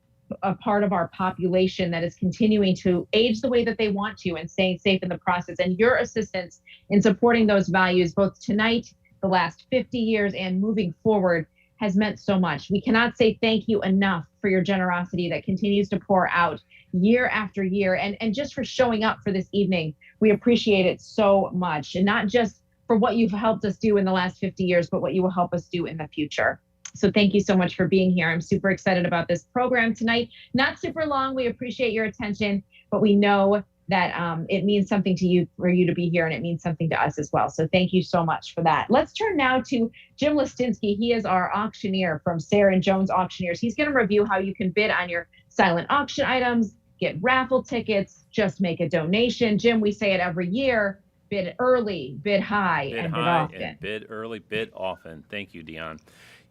part of our population that is continuing to age the way that they want to and staying safe in the process. And your assistance in supporting those values, both tonight, the last 50 years, and moving forward, has meant so much. We cannot say thank you enough for your generosity that continues to pour out year after year, and just for showing up for this evening. We appreciate it so much, and not just for what you've helped us do in the last 50 years, but what you will help us do in the future. So thank you so much for being here. I'm super excited about this program tonight. Not super long. We appreciate your attention, but we know that it means something to you for you to be here, and it means something to us as well. So thank you so much for that. Let's turn now to Jim Listinsky. He is our auctioneer from Sarah and Jones Auctioneers. He's going to review how you can bid on your silent auction items, get raffle tickets, just make a donation. Jim, we say it every year: bid early, bid high, and bid often. And bid early, bid often. Thank you, Dion.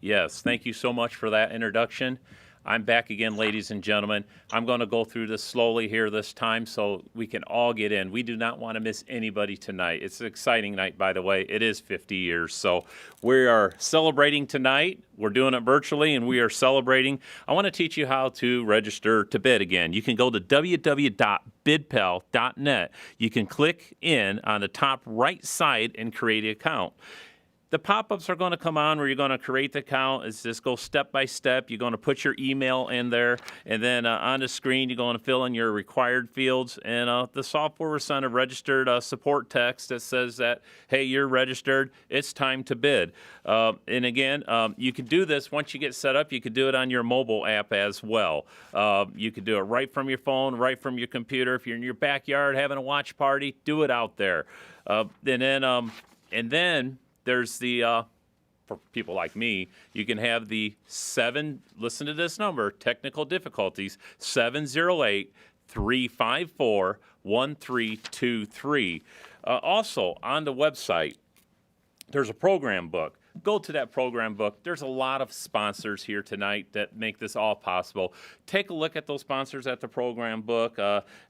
Yes, thank you so much for that introduction. I'm back again, ladies and gentlemen. I'm going to go through this slowly here this time so we can all get in. We do not want to miss anybody tonight. It's an exciting night, by the way. It is 50 years. So we are celebrating tonight. We're doing it virtually, and we are celebrating. I want to teach you how to register to bid again. You can go to www.bidpal.net. You can click in on the top right side and create an account. The pop-ups are going to come on where you're going to create the account. It's just go step by step. You're going to put your email in there, and then on the screen, you're going to fill in your required fields. And the software will send a registered support text that says that, hey, you're registered. It's time to bid. And again, you can do this once you get set up. You could do it on your mobile app as well. You could do it right from your phone, right from your computer. If you're in your backyard having a watch party, do it out there. And then there's the, for people like me, you can have the listen to this number, technical difficulties, 708-354-1323. Also, on the website, there's a program book. Go to that program book. There's a lot of sponsors here tonight that make this all possible. Take a look at those sponsors at the program book.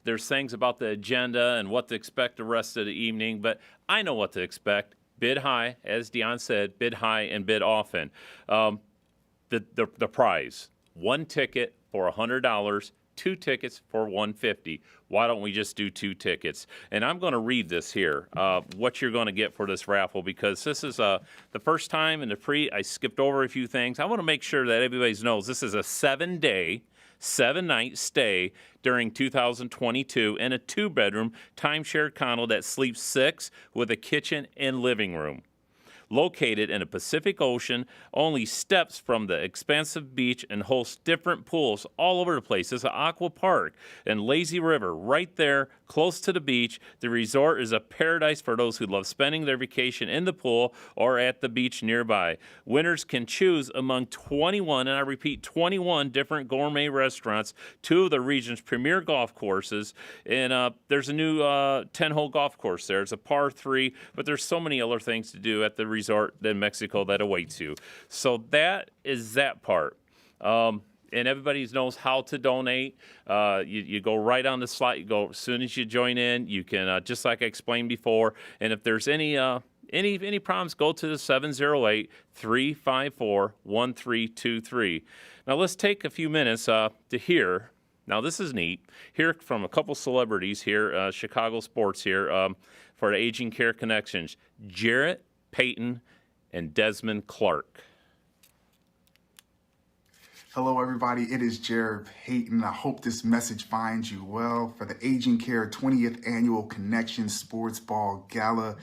There's things about the agenda and what to expect the rest of the evening, but I know what to expect. Bid high, as Dion said, bid high and bid often. The prize, 1 ticket for $100, 2 tickets for $150. Why don't we just do 2 tickets? And I'm going to read this here, what you're going to get for this raffle, because this is the first time in the I skipped over a few things. I want to make sure that everybody knows this is a 7-day, 7-night stay during 2022 in a 2-bedroom timeshare condo that sleeps 6 with a kitchen and living room. Located in the Pacific Ocean, only steps from the expansive beach, and hosts different pools all over the place. There's an aqua park and lazy river right there close to the beach. The resort is a paradise for those who love spending their vacation in the pool or at the beach nearby. Winners can choose among 21, and I repeat, 21 different gourmet restaurants, 2 of the region's premier golf courses, and there's a new 10-hole golf course there. It's a par 3, but there's so many other things to do at the resort in Mexico that awaits you. So that is that part. And everybody knows how to donate. You go right on the slide. You go as soon as you join in. You can just like I explained before. And if there's any problems, go to the 708-354-1323. Now let's take a few minutes to hear. Now this is neat. Hear from a couple celebrities here, Chicago sports here for the Aging Care Connections. Jarrett Payton and Desmond Clark. Hello, everybody. It is Jared Payton. I hope this message finds you well for the Aging Care 20th Annual Connection Sports Ball Gala.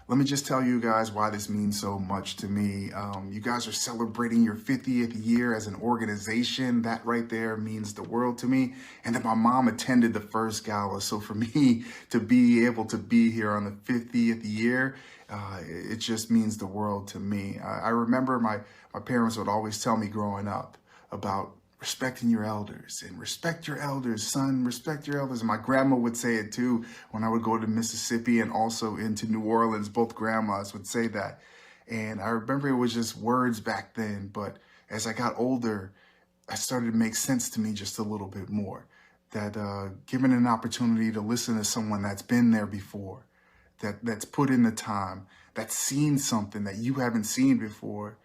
Let me just tell you guys why this means so much to me. You guys are celebrating your 50th year as an organization. That right there means the world to me. And that my mom attended the first gala. So for me to be able to be here on the 50th year, it just means the world to me. I remember my parents would always tell me growing up about respecting your elders and respect your elders, son, respect your elders. And my grandma would say it too when I would go to Mississippi and also into New Orleans. Both grandmas would say that. And I remember it was just words back then. But as I got older, it started to make sense to me just a little bit more. That given an opportunity to listen to someone that's been there before, that's put in the time, that's seen something that you haven't seen before,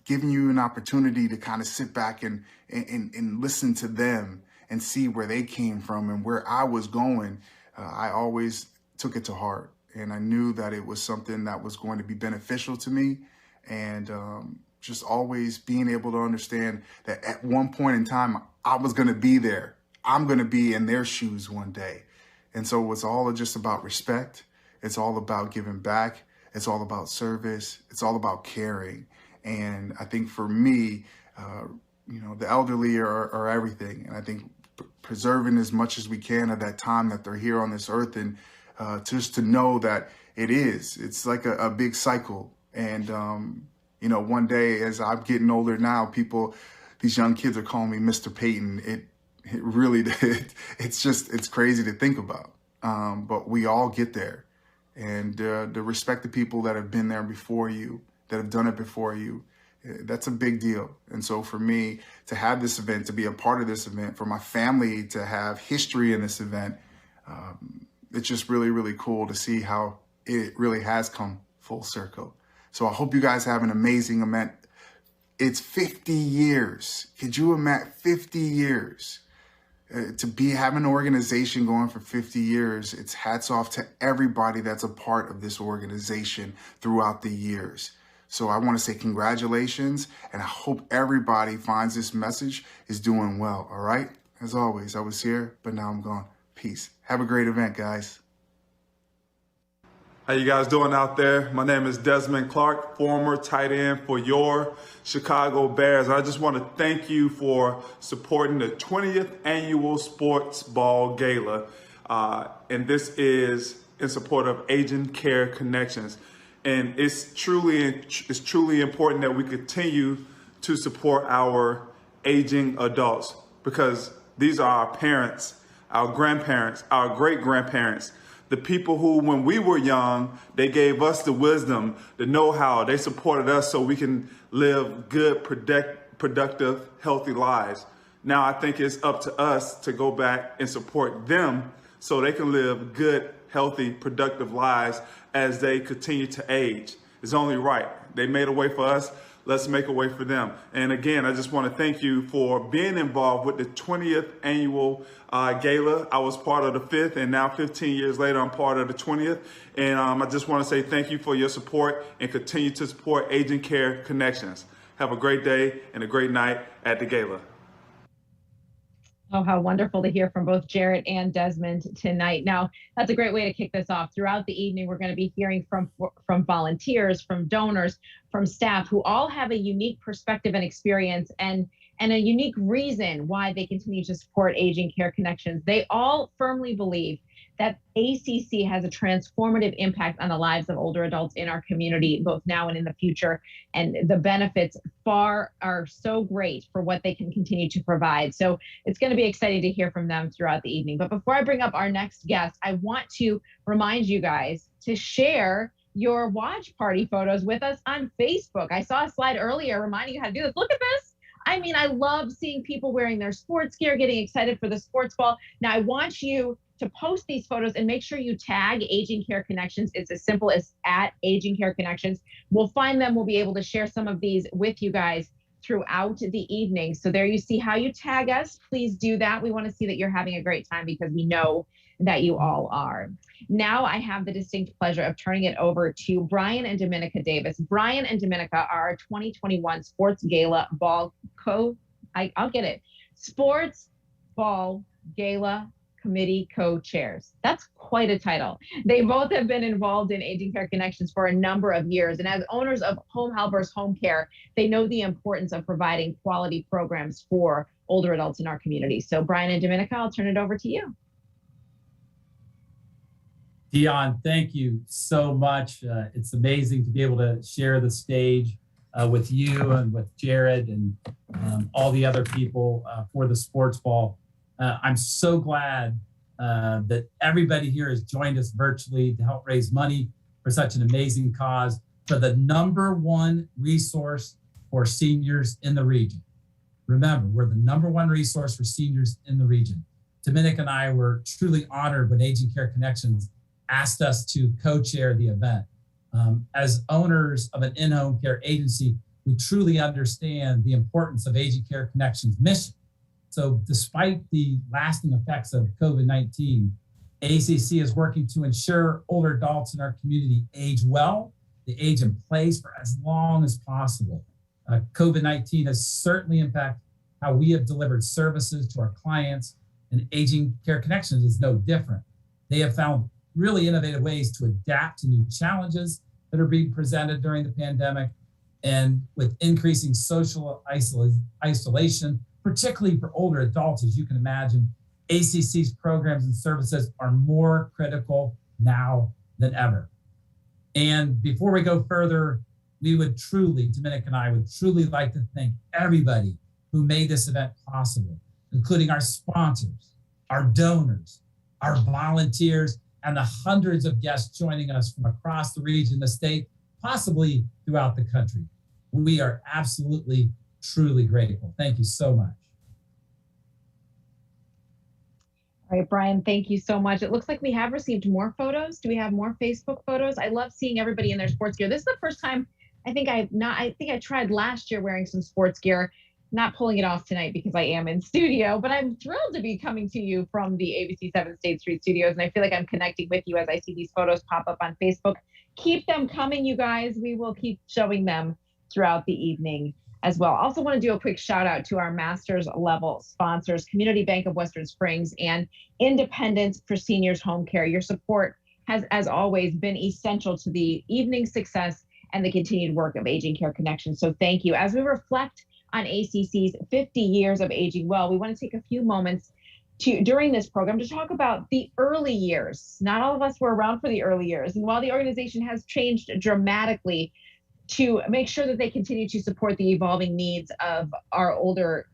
giving you an opportunity to kind of sit back and listen to them and see where they came from and where I was going, I always took it to heart. And I knew that it was something that was going to be beneficial to me. And just always being able to understand that at one point in time, I was going to be there. I'm going to be in their shoes one day. And so it's all just about respect. It's all about giving back. It's all about service. It's all about caring. And I think for me, the elderly are everything. And I think preserving as much as we can of that time that they're here on this earth, and just to know that it's like a big cycle. And, one day as I'm getting older now, these young kids are calling me Mr. Payton. It really, it's crazy to think about. But we all get there. And to respect the people that have been there before you, that have done it before you, that's a big deal. And so for me to have this event, to be a part of this event, for my family to have history in this event, it's just really, really cool to see how it really has come full circle. So I hope you guys have an amazing event. It's 50 years. Could you imagine 50 years? To be having an organization going for 50 years, it's hats off to everybody that's a part of this organization throughout the years. So I want to say congratulations, and I hope everybody finds this message is doing well, all right? As always, I was here, but now I'm gone. Peace. Have a great event, guys. How you guys doing out there? My name is Desmond Clark, former tight end for your Chicago Bears. I just want to thank you for supporting the 20th annual Sports Ball Gala. And this is in support of Aging Care Connections. And it's truly important that we continue to support our aging adults, because these are our parents, our grandparents, our great-grandparents, the people who, when we were young, they gave us the wisdom, the know-how. They supported us so we can live good, productive, healthy lives. Now I think it's up to us to go back and support them so they can live good, healthy, productive lives as they continue to age. It's only right. They made a way for us. Let's make a way for them. And again, I just want to thank you for being involved with the 20th annual gala. I was part of the 5th, and now 15 years later, I'm part of the 20th. And I just want to say thank you for your support, and continue to support Aging Care Connections. Have a great day and a great night at the gala. Oh, how wonderful to hear from both Jarrett and Desmond tonight. Now, that's a great way to kick this off. Throughout the evening, we're going to be hearing from volunteers, from donors, from staff who all have a unique perspective and experience and a unique reason why they continue to support Aging Care Connections. They all firmly believe that ACC has a transformative impact on the lives of older adults in our community, both now and in the future. And the benefits are so great for what they can continue to provide. So it's going to be exciting to hear from them throughout the evening. But before I bring up our next guest, I want to remind you guys to share your watch party photos with us on Facebook. I saw a slide earlier reminding you how to do this. Look at this. I mean, I love seeing people wearing their sports gear, getting excited for the sports ball. Now, I want you to post these photos and make sure you tag Aging Care Connections. It's as simple as @Aging Care Connections. We'll find them. We'll be able to share some of these with you guys throughout the evening. So there you see how you tag us. Please do that. We want to see that you're having a great time, because we know that you all are. Now I have the distinct pleasure of turning it over to Brian and Dominica Davis. Brian and Dominica are our 2021 Sports Gala Ball Sports Ball Gala Committee co-chairs. That's quite a title. They both have been involved in Aging Care Connections for a number of years. And as owners of Home Helpers Home Care, they know the importance of providing quality programs for older adults in our community. So Brian and Dominica, I'll turn it over to you. Dion, thank you so much. It's amazing to be able to share the stage with you and with Jared and all the other people for the sports ball. I'm so glad that everybody here has joined us virtually to help raise money for such an amazing cause, for the #1 resource for seniors in the region. Remember, we're the #1 resource for seniors in the region. Dominica and I were truly honored when Aging Care Connections asked us to co-chair the event. As owners of an in-home care agency, we truly understand the importance of Aging Care Connections' mission. So despite the lasting effects of COVID-19, ACC is working to ensure older adults in our community age well, they age in place for as long as possible. COVID-19 has certainly impacted how we have delivered services to our clients, and Aging Care Connections is no different. They have found really innovative ways to adapt to new challenges that are being presented during the pandemic. And with increasing social isolation, particularly for older adults, as you can imagine, ACC's programs and services are more critical now than ever. And before we go further, Dominica and I would truly like to thank everybody who made this event possible, including our sponsors, our donors, our volunteers, and the hundreds of guests joining us from across the region, the state, possibly throughout the country. We are absolutely, truly grateful. Thank you so much. All right, Brian, thank you so much. It looks like we have received more photos. Do we have more Facebook photos? I love seeing everybody in their sports gear. This is the first time I think I tried last year wearing some sports gear. not pulling it off tonight because I am in studio, but I'm thrilled to be coming to you from the ABC 7 State Street studios. And I feel like I'm connecting with you as I see these photos pop up on Facebook. Keep them coming, you guys. We will keep showing them throughout the evening as well. Also want to do a quick shout out to our master's level sponsors, Community Bank of Western Springs and Independence for Seniors Home Care. Your support has, as always, been essential to the evening success and the continued work of Aging Care Connection. So thank you. As we reflect on ACC's 50 years of aging well, we want to take a few moments during this program to talk about the early years. Not all of us were around for the early years. And while the organization has changed dramatically to make sure that they continue to support the evolving needs of our older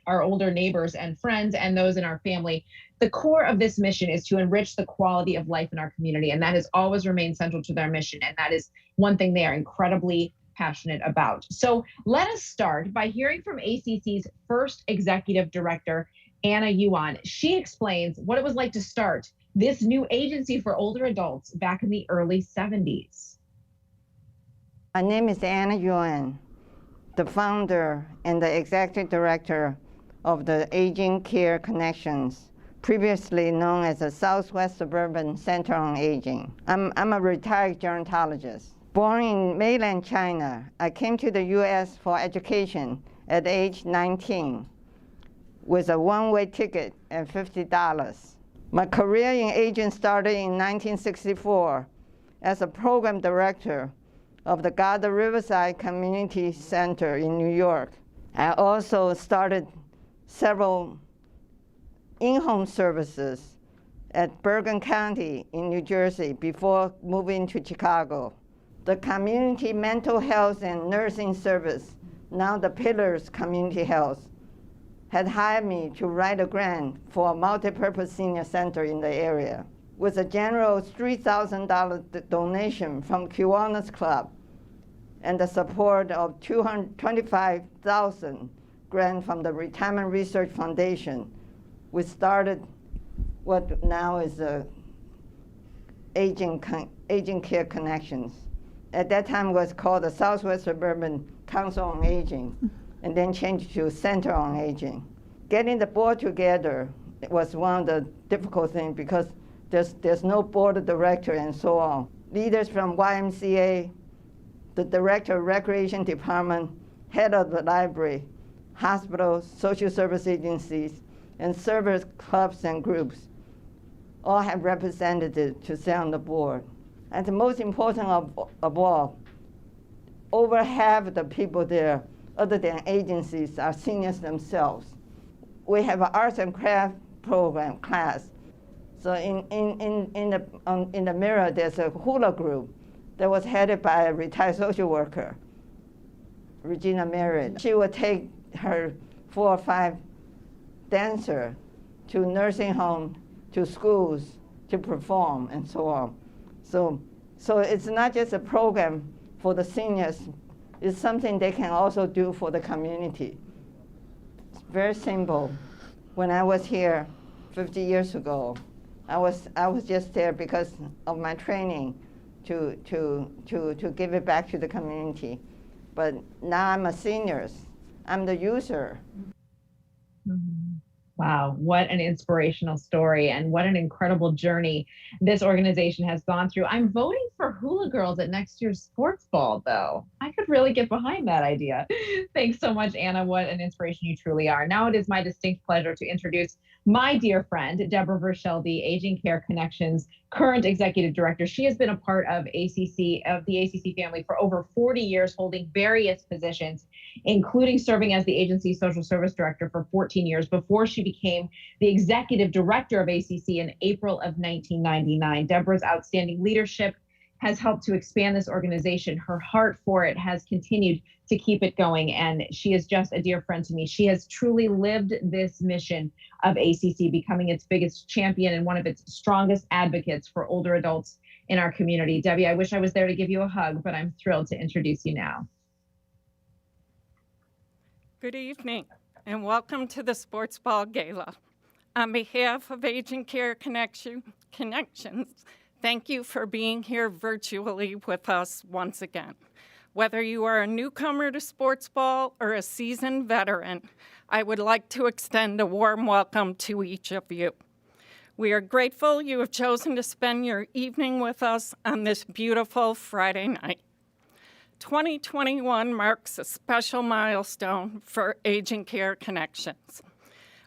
neighbors and friends and those in our family, the core of this mission is to enrich the quality of life in our community. And that has always remained central to their mission. And that is one thing they are incredibly passionate about. So let us start by hearing from ACC's first executive director, Anna Yuan. She explains what it was like to start this new agency for older adults back in the early 70s. My name is Anna Yuan, the founder and the executive director of the Aging Care Connections, previously known as the Southwest Suburban Center on Aging. I'm a retired gerontologist. Born in mainland China, I came to the U.S. for education at age 19 with a one-way ticket and $50. My career in aging started in 1964 as a program director of the Gala Riverside Community Center in New York. I also started several in-home services at Bergen County in New Jersey before moving to Chicago. The Community Mental Health and Nursing Service, now the Pillars Community Health, had hired me to write a grant for a multipurpose senior center in the area. With a generous $3,000 donation from Kiwanis Club and the support of $225,000 grant from the Retirement Research Foundation, we started what now is the Aging Care Connections. At that time, it was called the Southwest Suburban Council on Aging, and then changed to Center on Aging. Getting the board together was one of the difficult things because there's no board of director and so on. Leaders from YMCA, the director of Recreation Department, head of the library, hospitals, social service agencies, and service clubs and groups all have representatives to sit on the board. And the most important of all, over half of the people there, other than agencies, are seniors themselves. We have an arts and craft program class. So in the mirror, there's a hula group that was headed by a retired social worker, Regina Merritt. She would take her 4 or 5 dancers to nursing homes, to schools, to perform, and so on. So it's not just a program for the seniors, it's something they can also do for the community. It's very simple. When I was here 50 years ago, I was just there because of my training to give it back to the community. But now I'm a senior. I'm the user. Wow, what an inspirational story and what an incredible journey this organization has gone through. I'm voting for Hula Girls at next year's sports ball, though. I could really get behind that idea. Thanks so much, Anna. What an inspiration you truly are. Now it is my distinct pleasure to introduce my dear friend, Deborah Verschell, the Aging Care Connections current executive director. She has been a part of the ACC family for over 40 years, holding various positions, including serving as the agency's social service director for 14 years before she became the executive director of ACC in April of 1999. Deborah's outstanding leadership has helped to expand this organization. Her heart for it has continued to keep it going, and she is just a dear friend to me. She has truly lived this mission of ACC, becoming its biggest champion and one of its strongest advocates for older adults in our community. Debbie, I wish I was there to give you a hug, but I'm thrilled to introduce you now. Good evening, and welcome to the Sports Ball Gala. On behalf of Aging Care Connections, thank you for being here virtually with us once again. Whether you are a newcomer to sports ball or a seasoned veteran, I would like to extend a warm welcome to each of you. We are grateful you have chosen to spend your evening with us on this beautiful Friday night. 2021 marks a special milestone for Aging Care Connections.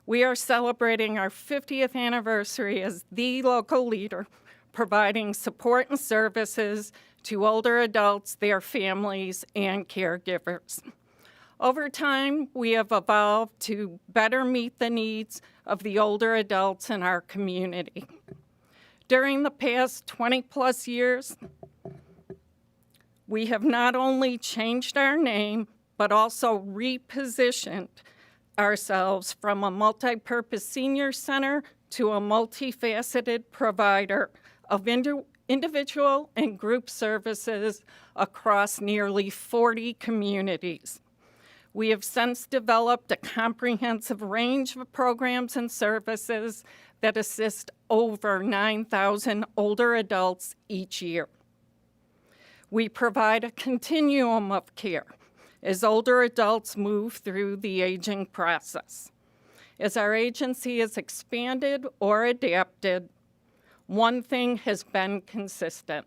We are celebrating our 50th anniversary as the local leader, providing support and services to older adults, their families, and caregivers. Over time, we have evolved to better meet the needs of the older adults in our community. During the past 20-plus years, we have not only changed our name, but also repositioned ourselves from a multi-purpose senior center to a multifaceted provider of individual and group services across nearly 40 communities. We have since developed a comprehensive range of programs and services that assist over 9,000 older adults each year. We provide a continuum of care as older adults move through the aging process. As our agency has expanded or adapted, one thing has been consistent.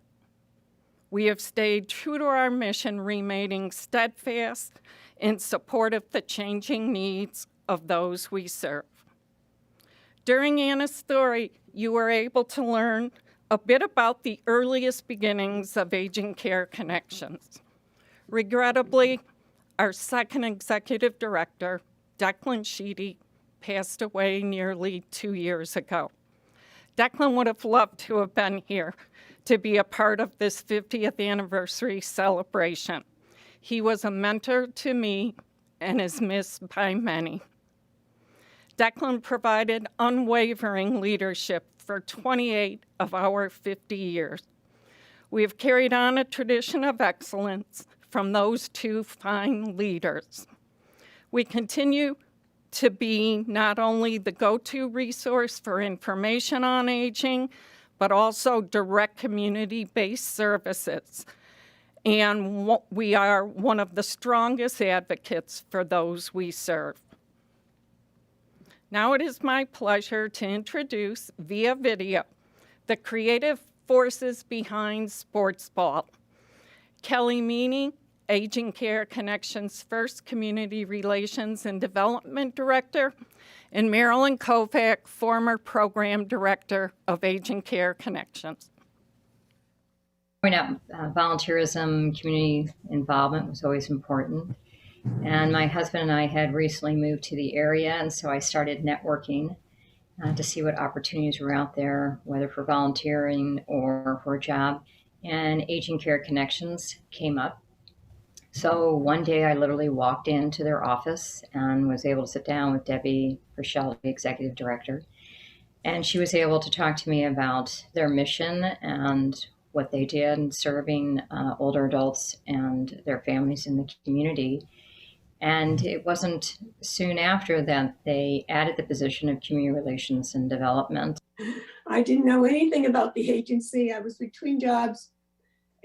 We have stayed true to our mission, remaining steadfast in support of the changing needs of those we serve. During Anna's story, you were able to learn a bit about the earliest beginnings of Aging Care Connections. Regrettably, our second executive director, Declan Sheedy, passed away nearly 2 years ago. Declan would have loved to have been here to be a part of this 50th anniversary celebration. He was a mentor to me and is missed by many. Declan provided unwavering leadership for 28 of our 50 years. We have carried on a tradition of excellence from those two fine leaders. We continue to be not only the go-to resource for information on aging, but also direct community-based services. And we are one of the strongest advocates for those we serve. Now it is my pleasure to introduce via video the creative forces behind sports ball. Kelly Meany, Aging Care Connections' first Community Relations and Development Director, and Marilyn Kovac, former Program Director of Aging Care Connections. Growing up, volunteerism, community involvement was always important. And my husband and I had recently moved to the area, and so I started networking to see what opportunities were out there, whether for volunteering or for a job. And Aging Care Connections came up. So one day I literally walked into their office and was able to sit down with Debbie Rochelle, the executive director. And she was able to talk to me about their mission and what they did in serving older adults and their families in the community. And it wasn't soon after that they added the position of Community Relations and Development. I didn't know anything about the agency. I was between jobs,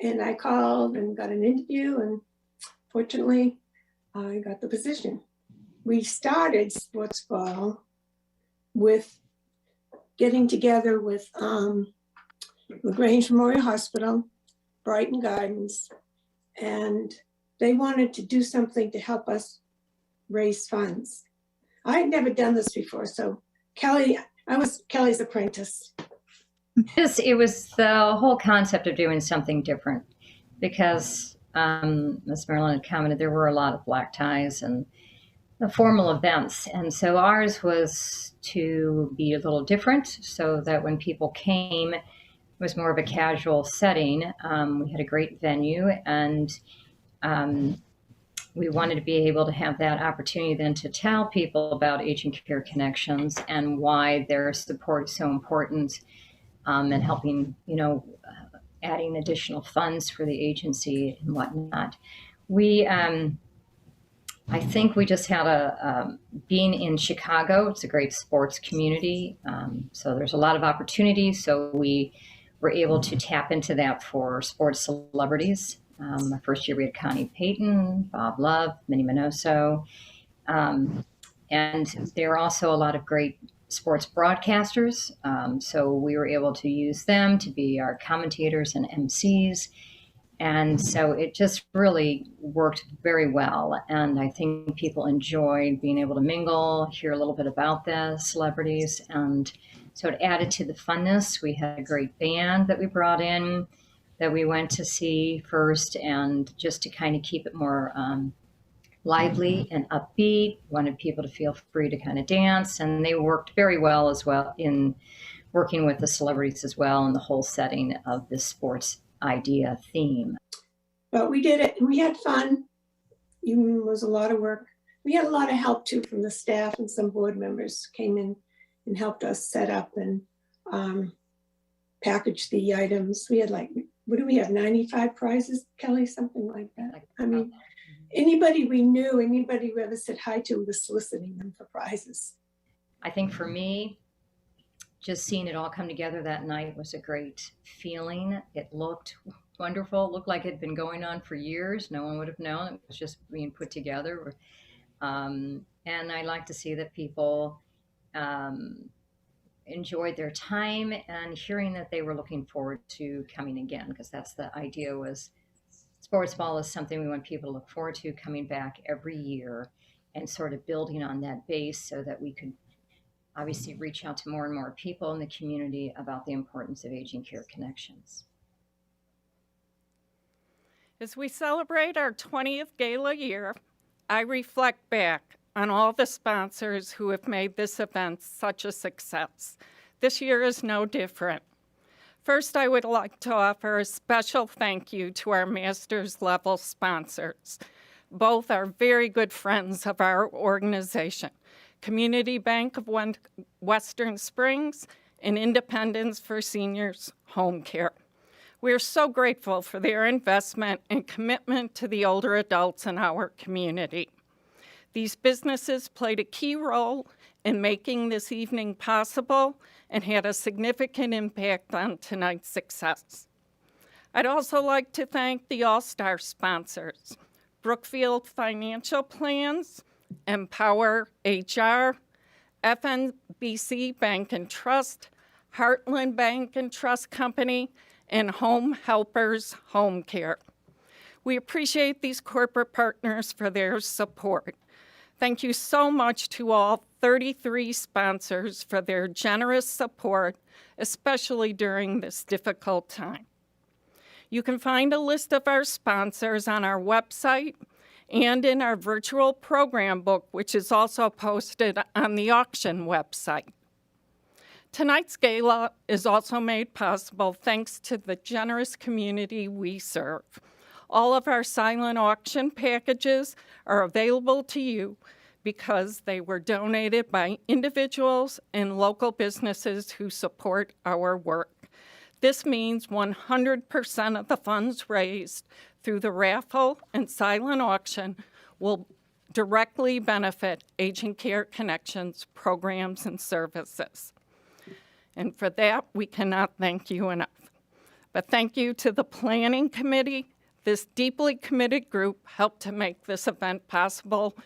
and I called and got an interview, and fortunately, I got the position. We started sports ball with getting together with LaGrange Memorial Hospital, Brighton Gardens, and they wanted to do something to help us raise funds. I had never done this before, so I was Kelly's apprentice. It was the whole concept of doing something different because, as Marilyn had commented, there were a lot of black ties and the formal events. And so ours was to be a little different so that when people came, it was more of a casual setting. We had a great venue, and we wanted to be able to have that opportunity then to tell people about Aging Care Connections and why their support is so important, and helping, adding additional funds for the agency and whatnot. I think we just had being in Chicago, it's a great sports community. So there's a lot of opportunities. So we were able to tap into that for sports celebrities. My first year we had Connie Payton, Bob Love, Minnie Minoso. And there are also a lot of great sports broadcasters. So we were able to use them to be our commentators and MCs. And so it just really worked very well. And I think people enjoyed being able to mingle, hear a little bit about the celebrities. And so it added to the funness. We had a great band that we brought in that we went to see first, and just to kind of keep it more lively and upbeat, wanted people to feel free to kind of dance. And they worked very well as well in working with the celebrities as well in the whole setting of this sports idea theme. But we did it and we had fun. Even was a lot of work. We had a lot of help too from the staff, and some board members came in and helped us set up and package the items. We had like, what do we have, 95 prizes, Kelly, something like that. I mean, anybody we knew, anybody we ever said hi to, was soliciting them for prizes. I think for me, just seeing it all come together that night was a great feeling. It looked wonderful. It looked like it had been going on for years. No one would have known. It was just being put together. And I like to see that people enjoyed their time and hearing that they were looking forward to coming again, because that's the idea. Was sports ball is something we want people to look forward to coming back every year, and sort of building on that base so that we could obviously reach out to more and more people in the community about the importance of Aging Care Connections. As we celebrate our 20th gala year, I reflect back on all the sponsors who have made this event such a success. This year is no different. First, I would like to offer a special thank you to our Masters level sponsors. Both are very good friends of our organization: Community Bank of Western Springs and Independence for Seniors Home Care. We are so grateful for their investment and commitment to the older adults in our community. These businesses played a key role in making this evening possible and had a significant impact on tonight's success. I'd also like to thank the all-star sponsors: Brookfield Financial Plans, Empower HR, FNBC Bank and Trust, Heartland Bank and Trust Company, and Home Helpers Home Care. We appreciate these corporate partners for their support. Thank you so much to all 33 sponsors for their generous support, especially during this difficult time. You can find a list of our sponsors on our website and in our virtual program book, which is also posted on the auction website. Tonight's gala is also made possible thanks to the generous community we serve. All of our silent auction packages are available to you because they were donated by individuals and local businesses who support our work. This means 100% of the funds raised through the raffle and silent auction will directly benefit Aging Care Connections programs and services. And for that, we cannot thank you enough. But thank you to the planning committee. This deeply committed group helped to make this event possible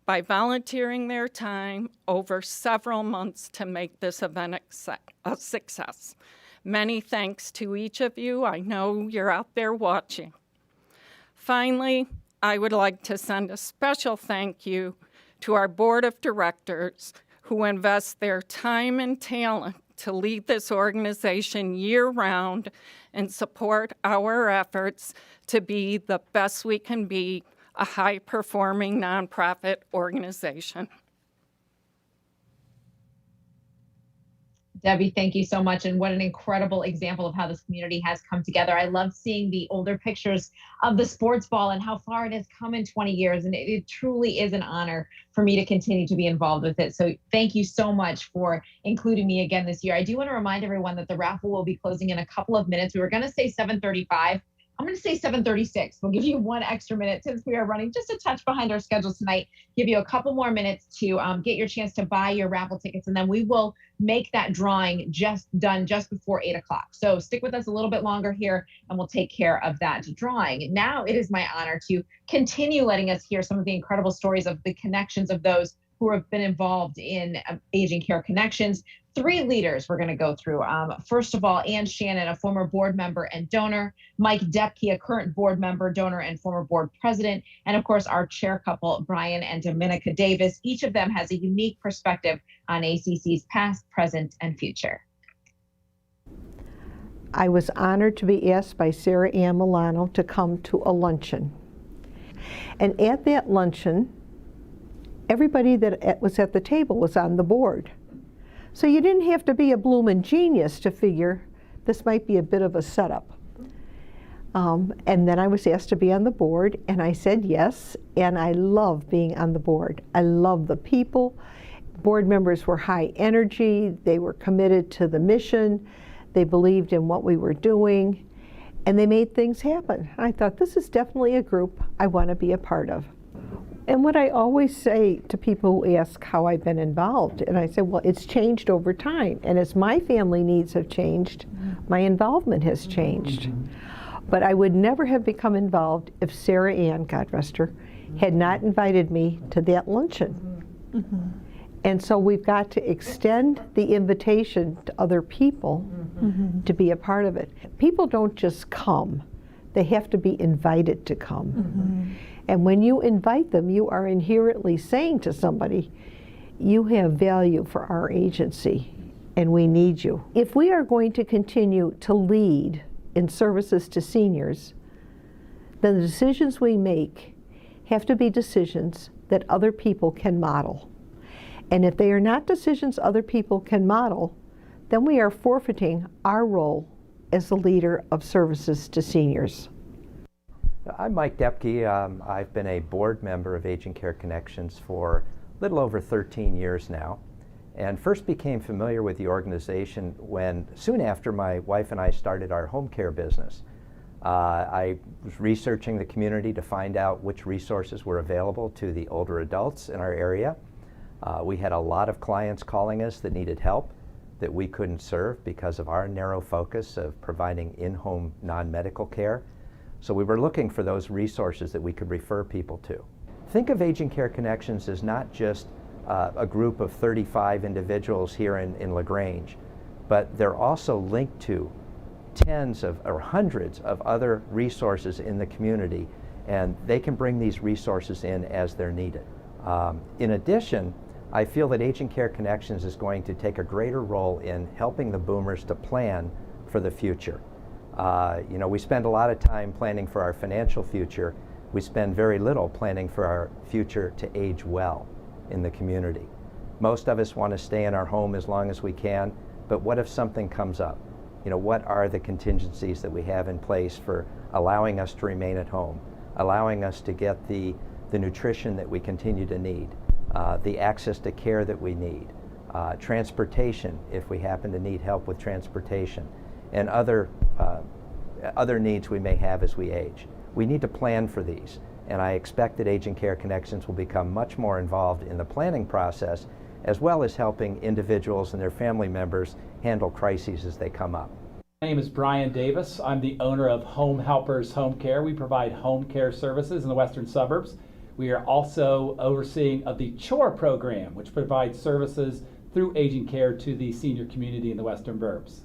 by volunteering their time over several months to make this event a success. Many thanks to each of you. I know you're out there watching. Finally, I would like to send a special thank you to our board of directors who invest their time and talent to lead this organization year-round and support our efforts to be the best we can be, a high-performing nonprofit organization. Debbie, thank you so much. And what an incredible example of how this community has come together. I love seeing the older pictures of the sports ball and how far it has come in 20 years. And it truly is an honor for me to continue to be involved with it. So thank you so much for including me again this year. I do want to remind everyone that the raffle will be closing in a couple of minutes. We were going to say 7:35, I'm going to say 7:36. We'll give you 1 extra minute since we are running just a touch behind our schedule tonight. Give you a couple more minutes to get your chance to buy your raffle tickets, and then we will make that drawing just before 8 o'clock. So stick with us a little bit longer here, and we'll take care of that drawing. Now it is my honor to continue letting us hear some of the incredible stories of the connections of those who have been involved in Aging Care Connections. 3 leaders we're going to go through. First of all, Ann Shannon, a former board member and donor, Mike Depke, a current board member, donor, and former board president, and of course our chair couple, Brian and Dominica Davis. Each of them has a unique perspective on ACC's past, present, and future. I was honored to be asked by Sarah Ann Milano to come to a luncheon. And at that luncheon, everybody that was at the table was on the board. So you didn't have to be a bloomin' genius to figure this might be a bit of a setup. And then I was asked to be on the board, and I said yes, and I love being on the board. I love the people. Board members were high energy, they were committed to the mission, they believed in what we were doing, and they made things happen. I thought, this is definitely a group I want to be a part of. And what I always say to people who ask how I've been involved, and I say, well, it's changed over time. And as my family needs have changed, my involvement has changed. But I would never have become involved if Sarah Ann, God rest her, had not invited me to that luncheon. And so we've got to extend the invitation to other people to be a part of it. People don't just come, they have to be invited to come. And when you invite them, you are inherently saying to somebody, you have value for our agency, and we need you. If we are going to continue to lead in services to seniors, then the decisions we make have to be decisions that other people can model. And if they are not decisions other people can model, then we are forfeiting our role as the leader of services to seniors. I'm Mike Depke. I've been a board member of Aging Care Connections for a little over 13 years now, and first became familiar with the organization when, soon after my wife and I started our home care business. I was researching the community to find out which resources were available to the older adults in our area. We had a lot of clients calling us that needed help that we couldn't serve because of our narrow focus of providing in-home non-medical care. So we were looking for those resources that we could refer people to. Think of Aging Care Connections as not just a group of 35 individuals here in LaGrange, but they're also linked to tens of or hundreds of other resources in the community, and they can bring these resources in as they're needed. In addition, I feel that Aging Care Connections is going to take a greater role in helping the boomers to plan for the future. You know, we spend a lot of time planning for our financial future. We spend very little planning for our future to age well in the community. Most of us want to stay in our home as long as we can, but what if something comes up? You know, what are the contingencies that we have in place for allowing us to remain at home, allowing us to get the nutrition that we continue to need, the access to care that we need, transportation if we happen to need help with transportation, and other needs we may have as we age. We need to plan for these, and I expect that Aging Care Connections will become much more involved in the planning process, as well as helping individuals and their family members handle crises as they come up. My name is Brian Davis. I'm the owner of Home Helpers Home Care. We provide home care services in the western suburbs. We are also overseeing of the CHORE program, which provides services through aging care to the senior community in the western burbs.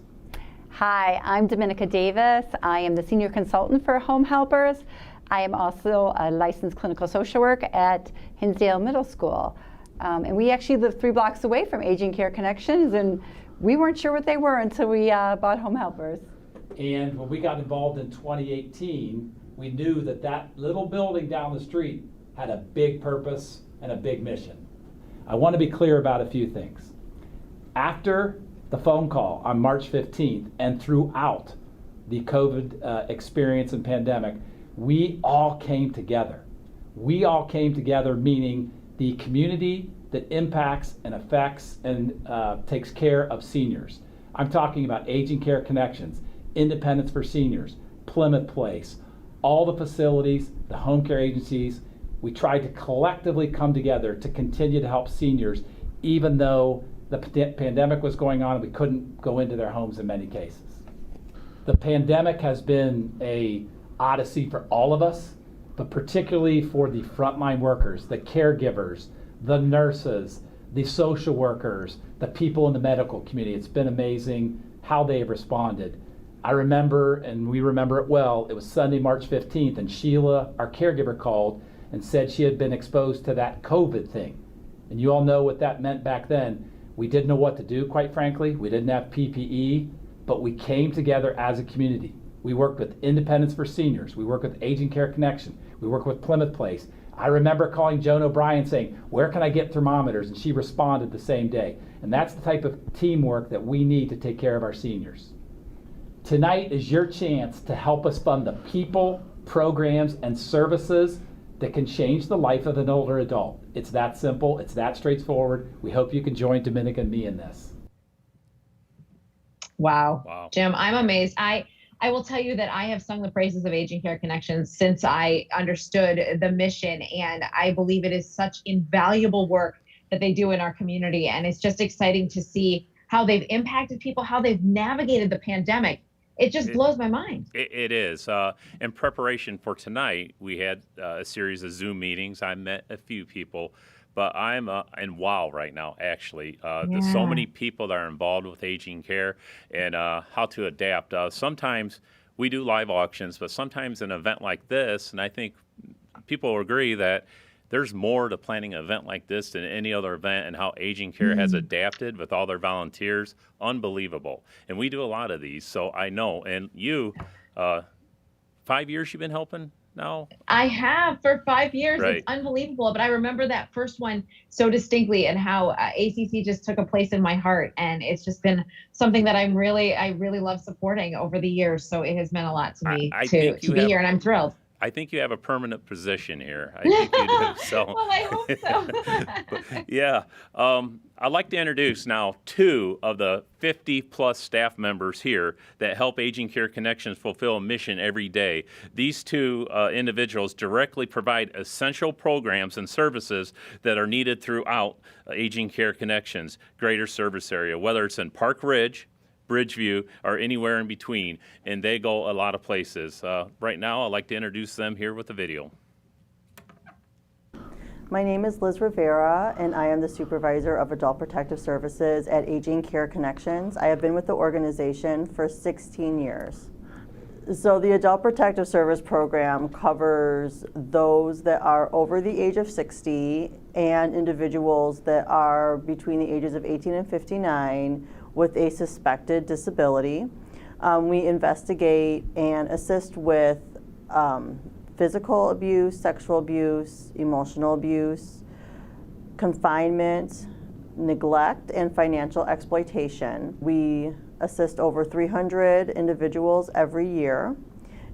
Hi, I'm Dominica Davis. I am the senior consultant for Home Helpers. I am also a licensed clinical social worker at Hinsdale Middle School. And we actually live 3 blocks away from Aging Care Connections, and we weren't sure what they were until we bought Home Helpers. And when we got involved in 2018, we knew that that little building down the street had a big purpose and a big mission. I want to be clear about a few things. After the phone call on March 15th and throughout the COVID experience and pandemic, we all came together. We all came together, meaning the community that impacts and affects and takes care of seniors. I'm talking about Aging Care Connections, Independence for Seniors, Plymouth Place, all the facilities, the home care agencies, we tried to collectively come together to continue to help seniors, even though the pandemic was going on and we couldn't go into their homes in many cases. The pandemic has been an odyssey for all of us, but particularly for the frontline workers, the caregivers, the nurses, the social workers, the people in the medical community. It's been amazing how they have responded. I remember, and we remember it well, it was Sunday, March 15th, and Sheila, our caregiver, called and said she had been exposed to that COVID thing. And you all know what that meant back then. We didn't know what to do, quite frankly. We didn't have PPE, but we came together as a community. We worked with Independence for Seniors. We worked with Aging Care Connection. We worked with Plymouth Place. I remember calling Joan O'Brien saying, where can I get thermometers? And she responded the same day. And that's the type of teamwork that we need to take care of our seniors. Tonight is your chance to help us fund the people, programs, and services that can change the life of an older adult. It's that simple, it's that straightforward. We hope you can join Dominica and me in this. Wow. Jim, I'm amazed. I will tell you that I have sung the praises of Aging Care Connections since I understood the mission, and I believe it is such invaluable work that they do in our community. And it's just exciting to see how they've impacted people, how they've navigated the pandemic. It just blows my mind. It is. In preparation for tonight, we had a series of Zoom meetings. I met a few people, but I'm in wow right now, actually. There's so many people that are involved with aging care and how to adapt. Sometimes we do live auctions, but sometimes an event like this, and I think people will agree that there's more to planning an event like this than any other event, and how Aging Care has adapted with all their volunteers. Unbelievable. And we do a lot of these, so I know. And you, 5 years you've been helping now? I have for 5 years. Right. It's unbelievable. But I remember that first one so distinctly, and how ACC just took a place in my heart. And it's just been something that I really love supporting over the years. So it has meant a lot to me to be here, and I'm thrilled. I think you have a permanent position here. I think you do. So, well, I hope so. But, yeah. I'd like to introduce now 2 of the 50-plus staff members here that help Aging Care Connections fulfill a mission every day. These 2 individuals directly provide essential programs and services that are needed throughout Aging Care Connections greater service area, whether it's in Park Ridge, Bridgeview, or anywhere in between, and they go a lot of places. Right now, I'd like to introduce them here with a video. My name is Liz Rivera, and I am the Supervisor of Adult Protective Services at Aging Care Connections. I have been with the organization for 16 years. So the Adult Protective Service program covers those that are over the age of 60 and individuals that are between the ages of 18 and 59 with a suspected disability. We investigate and assist with physical abuse, sexual abuse, emotional abuse, confinement, neglect, and financial exploitation. We assist over 300 individuals every year,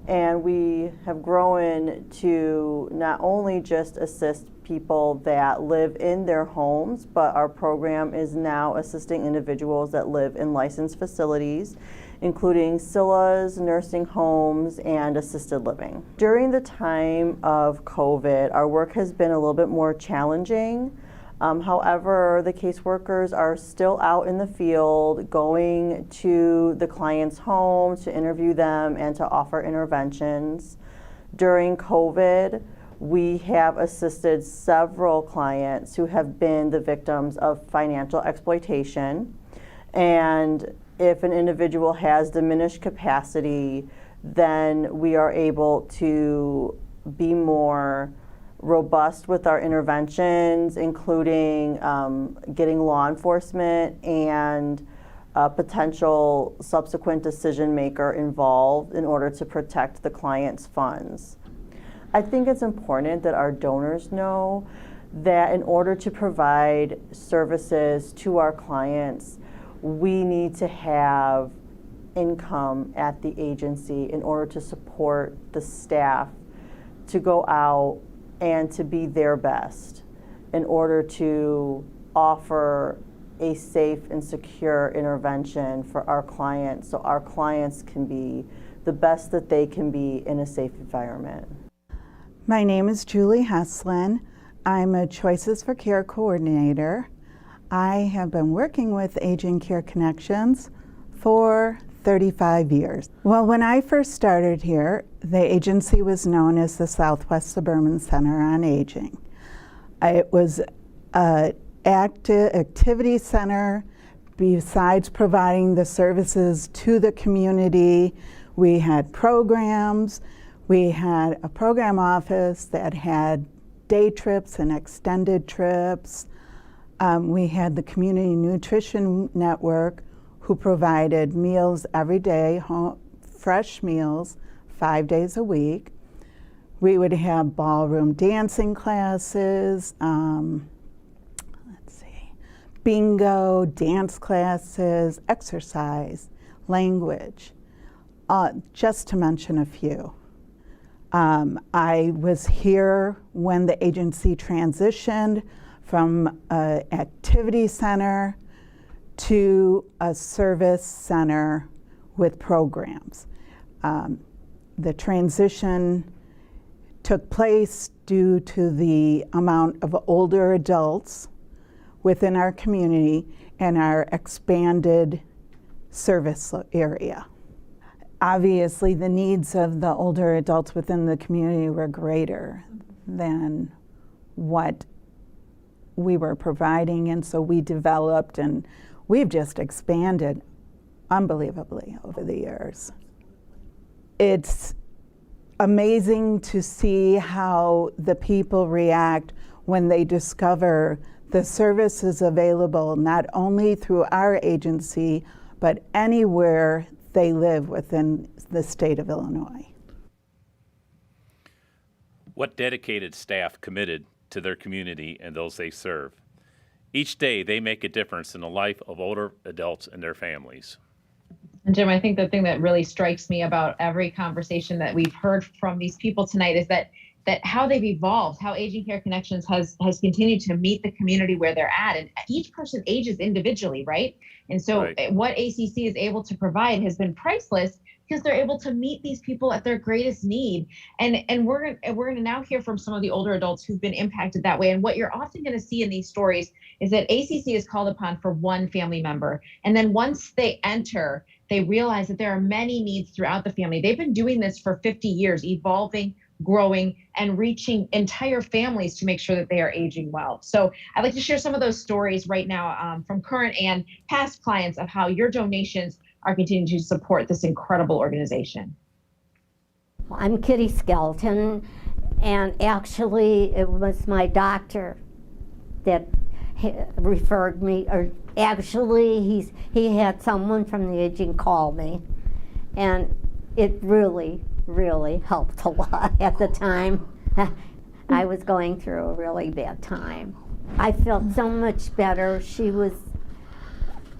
and we have grown to not only just assist people that live in their homes, but our program is now assisting individuals that live in licensed facilities, including SILAs, nursing homes, and assisted living. During the time of COVID, our work has been a little bit more challenging. However, the caseworkers are still out in the field, going to the client's home to interview them and to offer interventions. During COVID, we have assisted several clients who have been the victims of financial exploitation. And if an individual has diminished capacity, then we are able to be more robust with our interventions, including getting law enforcement and a potential subsequent decision maker involved in order to protect the client's funds. I think it's important that our donors know that in order to provide services to our clients, we need to have income at the agency in order to support the staff to go out and to be their best in order to offer a safe and secure intervention for our clients, so our clients can be the best that they can be in a safe environment. My name is Julie Heslin. I'm a Choices for Care coordinator. I have been working with Aging Care Connections for 35 years. Well, when I first started here, the agency was known as the Southwest Suburban Center on Aging. It was an activity center. Besides providing the services to the community, we had programs. We had a program office that had day trips and extended trips. We had the Community Nutrition Network, who provided meals every day, fresh meals, 5 days a week. We would have ballroom dancing classes, bingo, dance classes, exercise, language, just to mention a few. I was here when the agency transitioned from an activity center to a service center with programs. The transition took place due to the amount of older adults within our community and our expanded service area. Obviously, the needs of the older adults within the community were greater than what we were providing, and so we developed, and we've just expanded unbelievably over the years. It's amazing to see how the people react when they discover the services available not only through our agency, but anywhere they live within the state of Illinois. What dedicated staff committed to their community and those they serve. Each day they make a difference in the life of older adults and their families. And Jim, I think the thing that really strikes me about every conversation that we've heard from these people tonight is that how they've evolved, how Aging Care Connections has continued to meet the community where they're at. And each person ages individually, right? And so what ACC is able to provide has been priceless because they're able to meet these people at their greatest need. And we're gonna now hear from some of the older adults who've been impacted that way. And what you're often gonna see in these stories is that ACC is called upon for one family member. And then once they enter, they realize that there are many needs throughout the family. They've been doing this for 50 years, evolving, growing, and reaching entire families to make sure that they are aging well. So I'd like to share some of those stories right now from current and past clients of how your donations are continuing to support this incredible organization. Well, I'm Kitty Skelton, and actually it was my doctor that referred me, or actually he had someone from the aging call me, and it really helped a lot at the time. I was going through a really bad time. I felt so much better. She was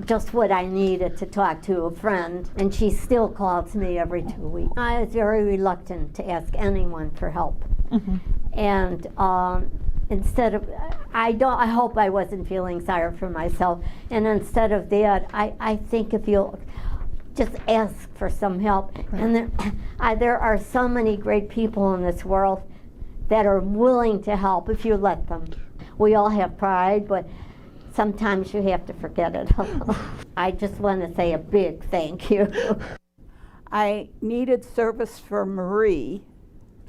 just what I needed to talk to a friend, and she still calls me every 2 weeks. I was very reluctant to ask anyone for help. And instead of, I hope I wasn't feeling sorry for myself, and instead of that, I think if you'll just ask for some help. And there are so many great people in this world that are willing to help if you let them. We all have pride, but sometimes you have to forget it. I just want to say a big thank you. I needed service for Marie,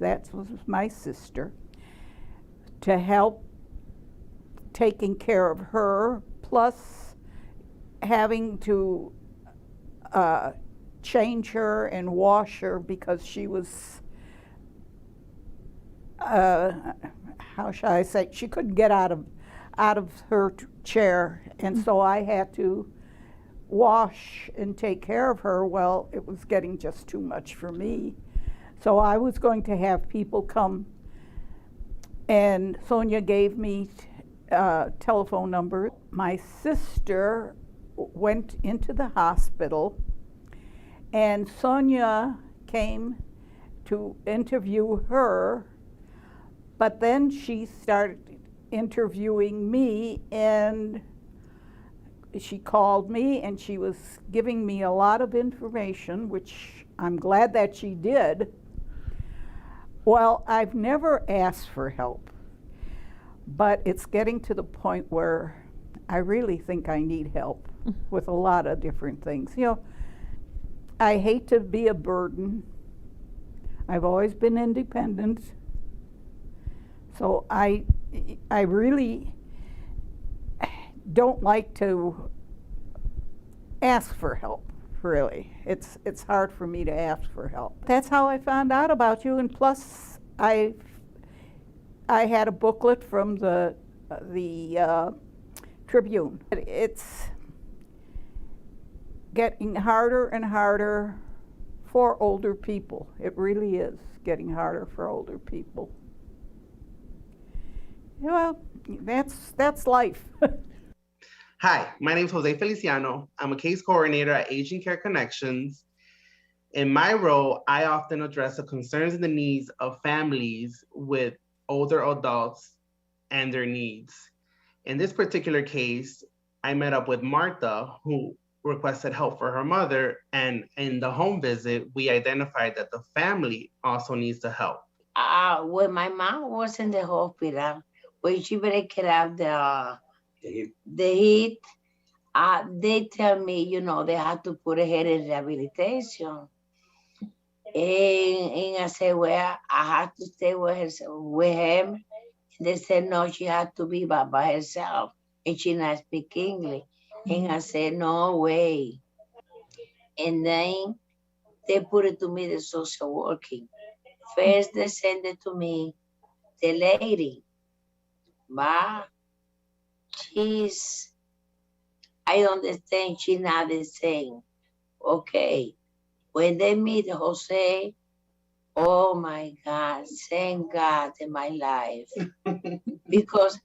that was my sister, to help taking care of her, plus having to change her and wash her because she was, how shall I say, she couldn't get out of her chair, and so I had to wash and take care of her. Well, it was getting just too much for me. So I was going to have people come, and Sonia gave me a telephone number. My sister went into the hospital, and Sonia came to interview her, but then she started interviewing me, and she called me and she was giving me a lot of information, which I'm glad that she did. Well, I've never asked for help, but it's getting to the point where I really think I need help with a lot of different things. You know, I hate to be a burden. I've always been independent. So I really don't like to ask for help, really. It's hard for me to ask for help. That's how I found out about you, and plus I had a booklet from the Tribune. It's getting harder and harder for older people. It really is getting harder for older people. Well, that's life. Hi, my name is Jose Feliciano. I'm a case coordinator at Aging Care Connections. In my role, I often address the concerns and the needs of families with older adults and their needs. In this particular case, I met up with Martha, who requested help for her mother, and in the home visit, we identified that the family also needs the help. When my mom was in the hospital, when she break it out the heat, they tell me, you know, they have to put her in rehabilitation. And I said, well, I have to stay with him. They said, no, she had to be by herself, and she not speak English. And I said, no way. And then they put it to me, the social working. First, they send it to me, the lady. But I understand she's not the same. Okay. When they meet Jose, oh my God, thank God in my life. Because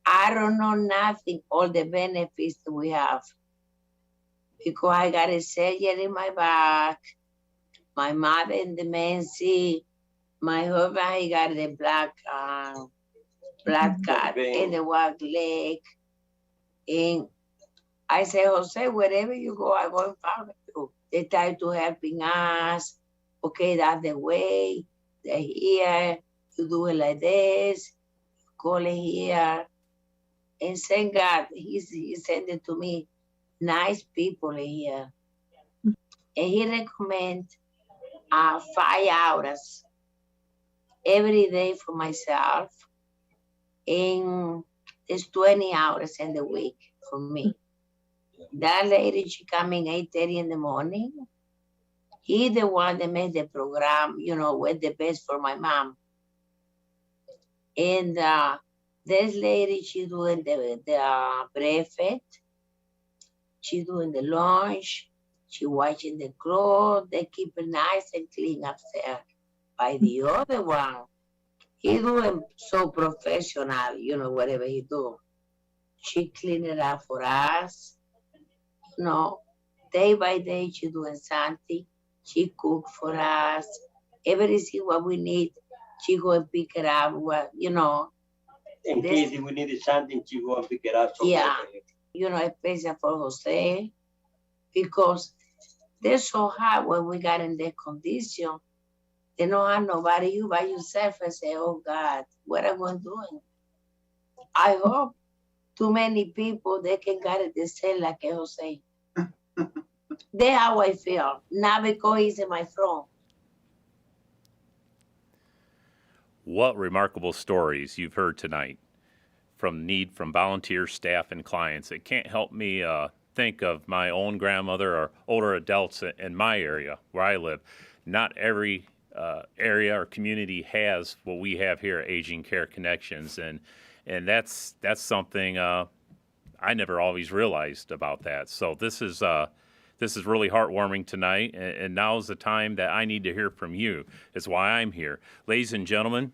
I don't know nothing, all the benefits that we have. Because I got a surgery in my back, my mother in dementia, my husband, he got the black card in the one leg. And I say, Jose, wherever you go, I go and follow you. They try to helping us. Okay, that's the way. They're here. You do it like this. Call it here. And thank God, he sent it to me. Nice people here. And he recommend 5 hours every day for myself. And there's 20 hours in the week for me. That lady, she come in 8:30 in the morning. He the one that made the program, you know, with the best for my mom. And this lady, she doing the breakfast. She doing the lunch. She washing the clothes. They keep it nice and clean upstairs. By the other one, he doing so professional, you know, whatever he do. She clean it up for us. You know, day by day, she doing something. She cook for us. Everything what we need, she go and pick it up. What, you know. In case if we needed something, she go and pick it up. Yeah, you know, especially for Jose, because they're so hard when we got in that condition. They don't have nobody, you by yourself, and say, oh God, what am I doing? I hope too many people, they can get it the same like Jose. That's how I feel, not because he's in my front. What remarkable stories you've heard tonight from volunteers, staff, and clients. It can't help me think of my own grandmother or older adults in my area where I live. Not every area or community has what we have here at Aging Care Connections, and that's something I never always realized about that. So this is really heartwarming tonight, and now is the time that I need to hear from you. It's why I'm here. Ladies and gentlemen,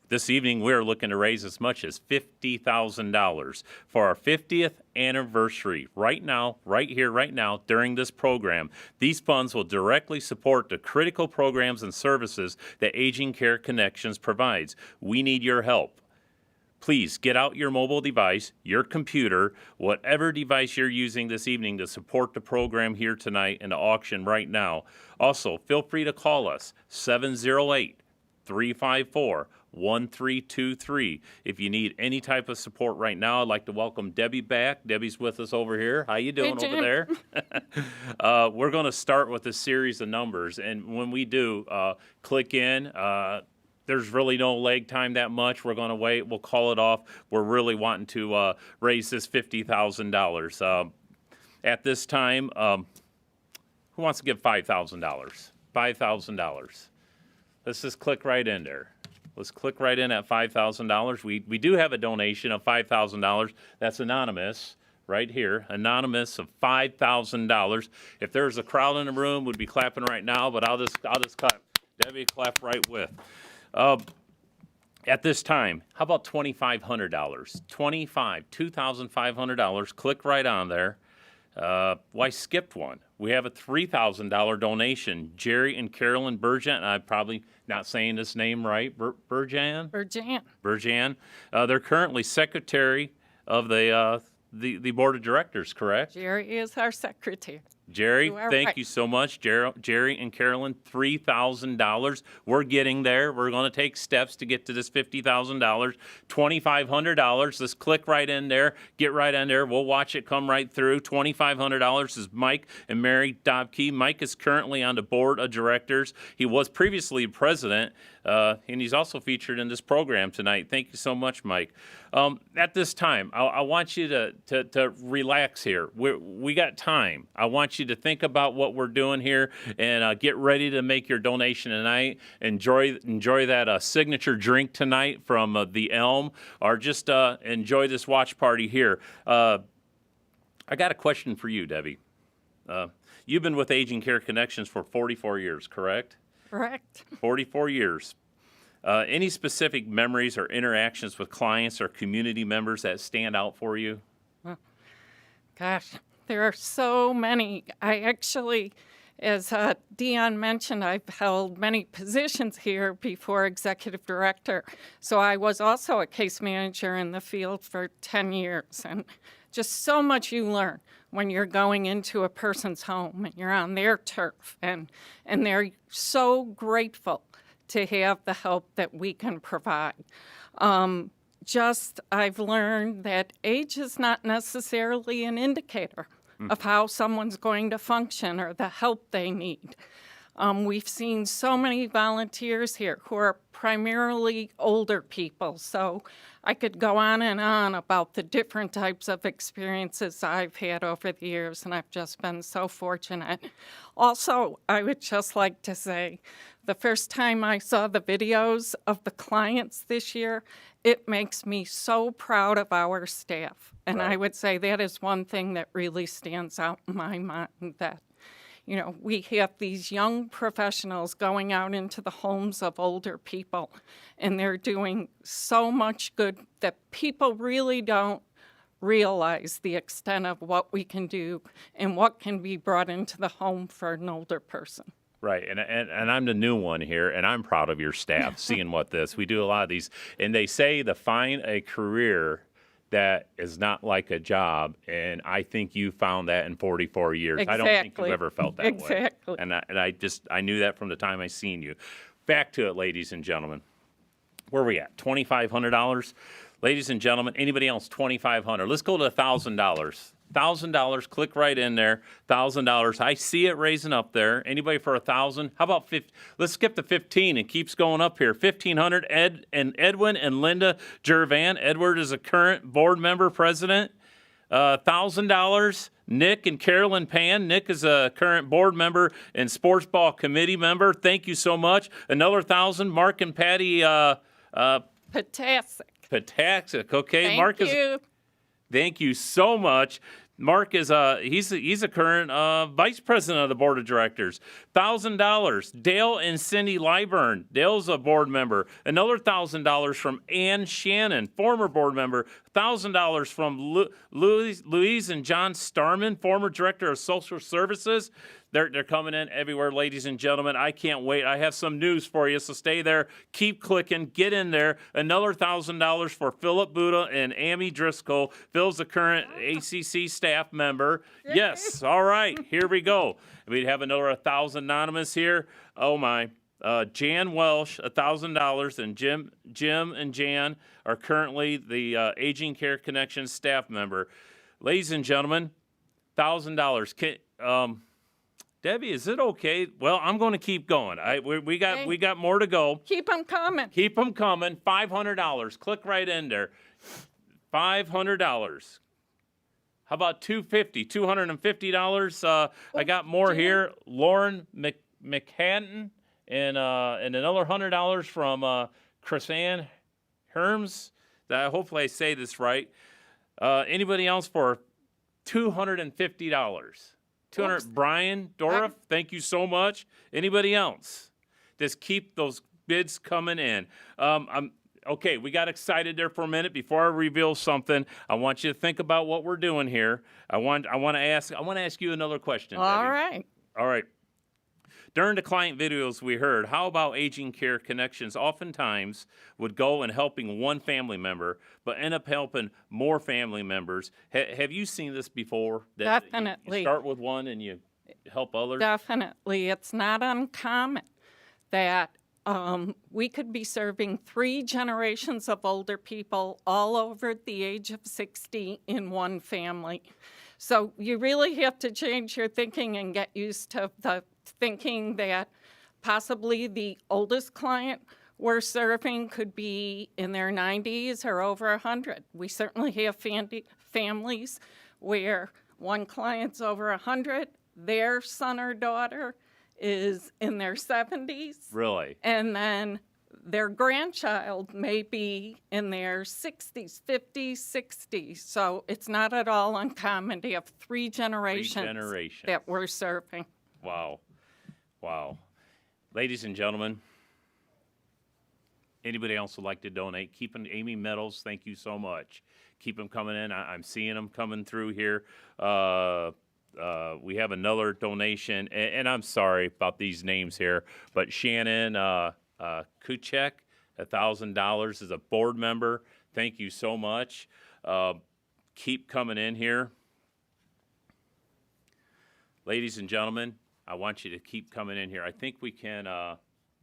this evening we're looking to raise as much as $50,000 for our 50th anniversary. Right now, right here, right now, during this program, these funds will directly support the critical programs and services that Aging Care Connections provides. We need your help. please get out your mobile device, your computer, whatever device you're using this evening to support the program here tonight and the auction right now. Also, feel free to call us, 708-354-1323. If you need any type of support right now, I'd like to welcome Debbie back. Debbie's with us over here. How you doing over there? We're going to start with a series of numbers, and when we do, click in. There's really no leg time that much. We're going to wait. We'll call it off. We're really wanting to raise this $50,000. At this time, who wants to give $5,000? $5,000. Let's just click right in there. Let's click right in at $5,000. We do have a donation of $5,000. That's anonymous right here. Anonymous of $5,000. If there's a crowd in the room, we'd be clapping right now, but I'll just clap. Debbie, clap right with. At this time, how about $2,500? $2,500. Click right on there. Why skipped one? We have a $3,000 donation. Jerry and Carolyn Burjan. I'm probably not saying this name right. Burjan. They're currently secretary of the board of directors. Correct? Jerry is our secretary. Jerry, thank you so much. Jerry and Carolyn, $3,000. We're getting there. We're going to take steps to get to this $50,000. $2,500. Let's click right in there. Get right in there. We'll watch it come right through. $2,500 is Mike and Mary Dobke. Mike is currently on the board of directors. He was previously president, and he's also featured in this program tonight. Thank you so much, Mike. At this time, I want you to relax here. We got time. I want you to think about what we're doing here and get ready to make your donation tonight. Enjoy that signature drink tonight from the Elm, or just enjoy this watch party here. I got a question for you, Debbie. You've been with Aging Care Connections for 44 years, correct? Correct. 44 years. Any specific memories or interactions with clients or community members that stand out for you? Gosh, there are so many. I actually, as Dion mentioned, I've held many positions here before executive director. So I was also a case manager in the field for 10 years. And just so much you learn when you're going into a person's home and you're on their turf. And they're so grateful to have the help that we can provide. I've learned that age is not necessarily an indicator of how someone's going to function or the help they need. We've seen so many volunteers here who are primarily older people, so I could go on and on about the different types of experiences I've had over the years, and I've just been so fortunate. Also, I would just like to say, the first time I saw the videos of the clients this year, it makes me so proud of our staff. And I would say that is one thing that really stands out in my mind, that, you know, we have these young professionals going out into the homes of older people, and they're doing so much good that people really don't realize the extent of what we can do and what can be brought into the home for an older person. Right, and I'm the new one here, and I'm proud of your staff, seeing we do a lot of these, and they say to find a career that is not like a job, and I think you found that in 44 years. Exactly. I don't think you ever felt that way. Exactly. And I knew that from the time I seen you. Back to it, ladies and gentlemen. Where are we at? $2,500? Ladies and gentlemen, anybody else, $2,500? Let's go to $1,000. $1,000, click right in there. $1,000. I see it raising up there. Anybody for $1,000? How about 50? Let's skip the 15. It keeps going up here. $1,500. Edwin and Linda Jervan. Edward is a current board member, president. $1,000. Nick and Carolyn Pan. Nick is a current board member and sports ball committee member. Thank you so much. Another $1,000. Mark and Patty. Patasic. Okay. Thank you. Thank you so much. Mark is he's a current vice president of the board of directors. $1,000. Dale and Cindy Lyburn. Dale's a board member. Another $1,000 from Ann Shannon, former board member. $1,000 from Louise and John Starman, former Director of Social Services. They're coming in everywhere, ladies and gentlemen. I can't wait. I have some news for you, so stay there. Keep clicking. Get in there. Another $1,000 for Philip Buda and Amy Driscoll. Phil's the current ACC staff member. Yes. All right. Here we go. We have another 1,000 anonymous here. Oh, my. Jan Welsh, $1,000, and Jim and Jan are currently the Aging Care Connections staff member. Ladies and gentlemen, $1,000. Debbie, is it okay? Well, I'm going to keep going. We got more to go. Keep them coming. Keep them coming. $500. Click right in there. $500. How about $250? I got more here. Lauren McHatton. And another $100 from Chrisanne Herms. Hopefully I say this right. Anybody else for $250? Brian Dorff, thank you so much. Anybody else? Just keep those bids coming in. Okay, we got excited there for a minute. Before I reveal something, I want you to think about what we're doing here. I want to ask you another question. All Debbie. right. All right. During the client videos we heard, how about Aging Care Connections oftentimes would go and helping one family member, but end up helping more family members. Have you seen this before? That Definitely. You start with one and you help others? Definitely. It's not uncommon that we could be serving 3 generations of older people all over the age of 60 in one family. So you really have to change your thinking and get used to the thinking that possibly the oldest client we're serving could be in their 90s or over 100. We certainly have families where one client's over 100, their son or daughter is in their 70s. Really? And then their grandchild may be in their 60s, 50s, 60s. So it's not at all uncommon to have 3 generations that we're serving. Wow. Wow. Ladies and gentlemen, anybody else would like to donate? Amy Meadows, thank you so much. Keep them coming in. I'm seeing them coming through here. We have another donation, and I'm sorry about these names here, but Shannon Kuchek, $1,000 is a board member. Thank you so much. Keep coming in here. Ladies and gentlemen, I want you to keep coming in here. I think we can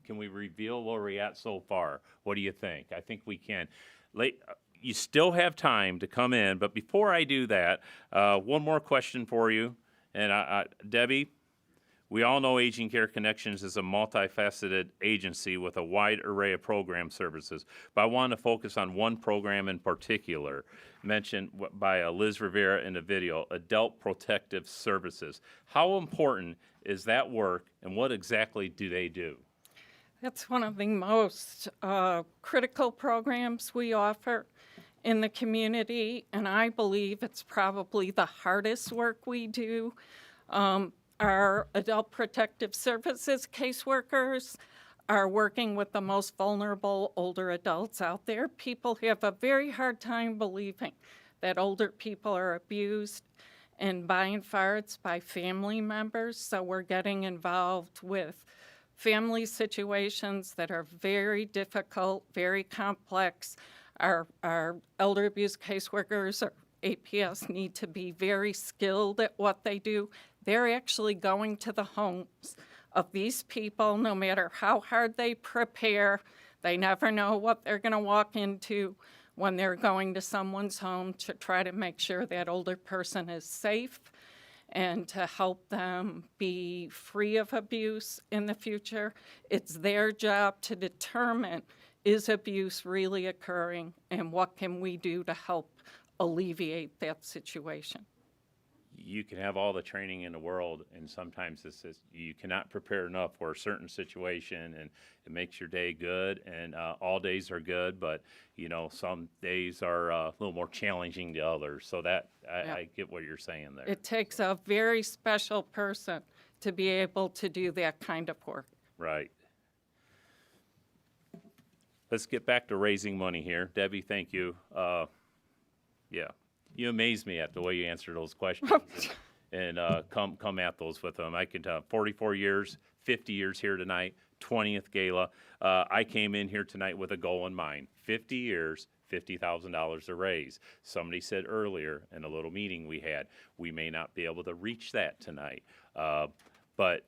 we reveal where we're at so far? What do you think? I think we can. You still have time to come in, but before I do that, one more question for you. And Debbie, we all know Aging Care Connections is a multifaceted agency with a wide array of program services, but I want to focus on one program in particular, mentioned by Liz Rivera in the video, Adult Protective Services. How important is that work, and what exactly do they do? That's one of the most critical programs we offer in the community, and I believe it's probably the hardest work we do. Our Adult Protective Services caseworkers are working with the most vulnerable older adults out there. People have a very hard time believing that older people are abused, and by and far it's by family members. So we're getting involved with family situations that are very difficult, very complex. Our elder abuse caseworkers or APS need to be very skilled at what they do. They're actually going to the homes of these people, no matter how hard they prepare. They never know what they're going to walk into when they're going to someone's home to try to make sure that older person is safe and to help them be free of abuse in the future. It's their job to determine, is abuse really occurring, and what can we do to help alleviate that situation? You can have all the training in the world, and sometimes you cannot prepare enough for a certain situation, and it makes your day good. And all days are good, but some days are a little more challenging than others. So that I get what you're saying there. It takes a very special person to be able to do that kind of work. Right. Let's get back to raising money here. Debbie, thank you. Yeah. You amaze me at the way you answer those questions and come at those with them. I can tell 44 years, 50 years here tonight, 20th gala. I came in here tonight with a goal in mind. 50 years, $50,000 to raise. Somebody said earlier in a little meeting we had, we may not be able to reach that tonight. But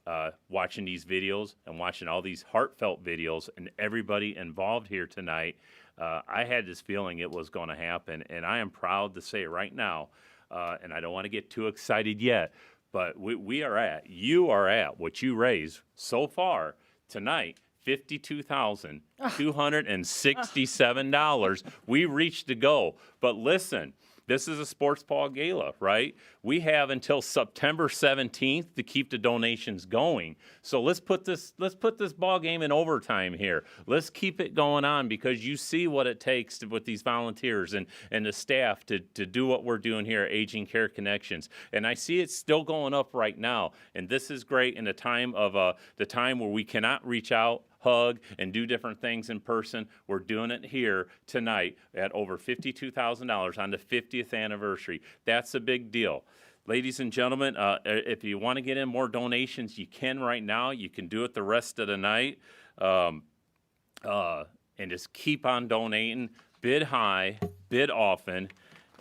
watching these videos and watching all these heartfelt videos and everybody involved here tonight, I had this feeling it was going to happen. And I am proud to say right now, and I don't want to get too excited yet, but you are at what you raised so far tonight, $52,267. We reached the goal. But listen, this is a sports ball gala, right? We have until September 17th to keep the donations going. So let's put this ball game in overtime here. Let's keep it going on because you see what it takes with these volunteers and the staff to do what we're doing here at Aging Care Connections. And I see it's still going up right now. And this is great in the time where we cannot reach out, hug, and do different things in person. We're doing it here tonight at over $52,000 on the 50th anniversary. That's a big deal. Ladies and gentlemen, if you want to get in more donations, you can right now. You can do it the rest of the night. And just keep on donating. Bid high, bid often,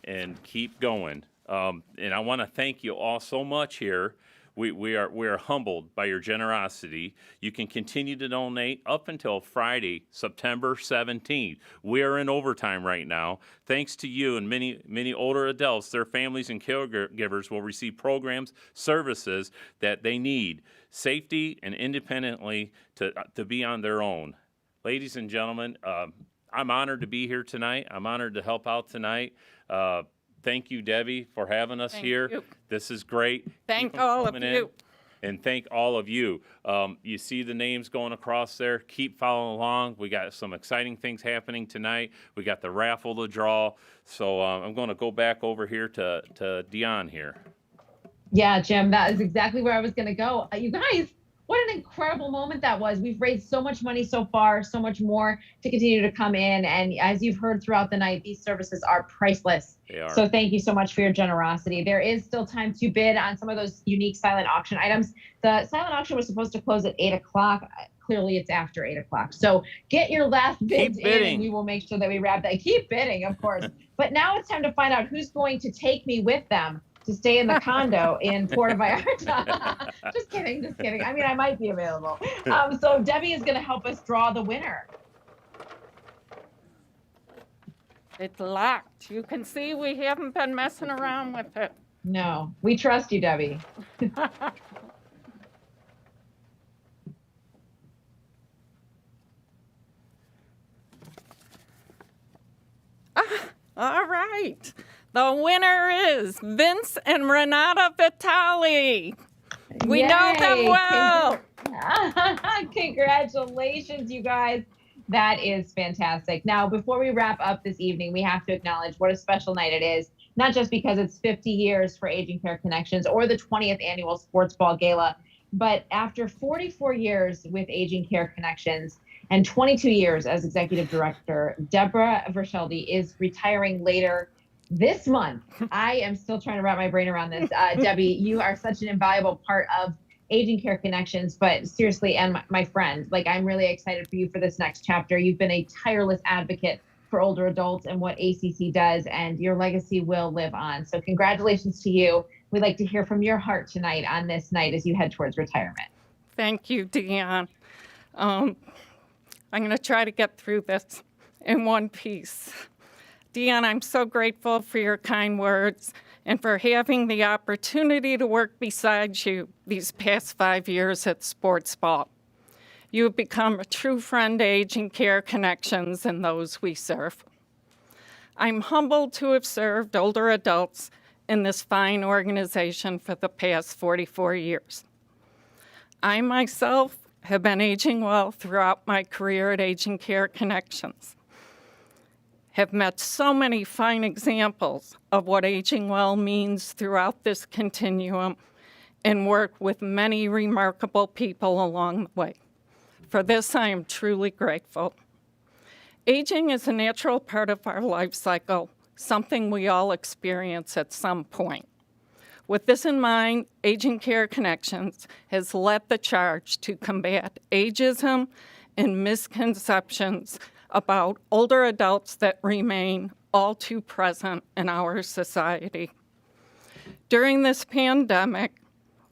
and keep going. And I want to thank you all so much here. We are humbled by your generosity. You can continue to donate up until Friday, September 17th. We are in overtime right now. Thanks to you and many older adults, their families and caregivers will receive programs, services that they need, safety and independently to be on their own. Ladies and gentlemen, I'm honored to be here tonight. I'm honored to help out tonight. Thank you, Debbie, for having us here. You. This is great. Thank all of you. And thank all of you. You see the names going across there. Keep following along. We got some exciting things happening tonight. We got the raffle to draw. So I'm going to go back over here to Dion here. Yeah, Jim, that is exactly where I was going to go. You guys, what an incredible moment that was. We've raised so much money so far, so much more to continue to come in. And as you've heard throughout the night, these services are priceless. They are. So thank you so much for your generosity. There is still time to bid on some of those unique silent auction items. The silent auction was supposed to close at 8 o'clock. Clearly it's after 8 o'clock. So get your last bids in and we will make sure that we wrap that. Keep bidding, of course. But now it's time to find out who's going to take me with them to stay in the condo in Puerto Vallarta. Just kidding. I mean, I might be available. So Debbie is going to help us draw the winner. It's locked. You can see we haven't been messing around with it. No, we trust you, Debbie. All right. The winner is Vince and Renata Vitali. We know them well. Congratulations, you guys. That is fantastic. Now, before we wrap up this evening, we have to acknowledge what a special night it is, not just because it's 50 years for Aging Care Connections or the 20th Annual Sports Ball Gala, but after 44 years with Aging Care Connections and 22 years as Executive Director, Deborah Verschelde is retiring later this month. I am still trying to wrap my brain around this. Debbie, you are such an invaluable part of Aging Care Connections, but seriously, and my friend, like, I'm really excited for you for this next chapter. You've been a tireless advocate for older adults and what ACC does, and your legacy will live on. So congratulations to you. We'd like to hear from your heart tonight on this night as you head towards retirement. Thank you, Dion. I'm going to try to get through this in one piece. Dion, I'm so grateful for your kind words and for having the opportunity to work beside you these past 5 years at Sports Ball. You have become a true friend to Aging Care Connections and those we serve. I'm humbled to have served older adults in this fine organization for the past 44 years. I myself have been aging well throughout my career at Aging Care Connections. Have met so many fine examples of what aging well means throughout this continuum and work with many remarkable people along the way. For this, I am truly grateful. Aging is a natural part of our life cycle something we all experience at some point. With this in mind, Aging Care Connections has led the charge to combat ageism and misconceptions about older adults that remain all too present in our society. During this pandemic,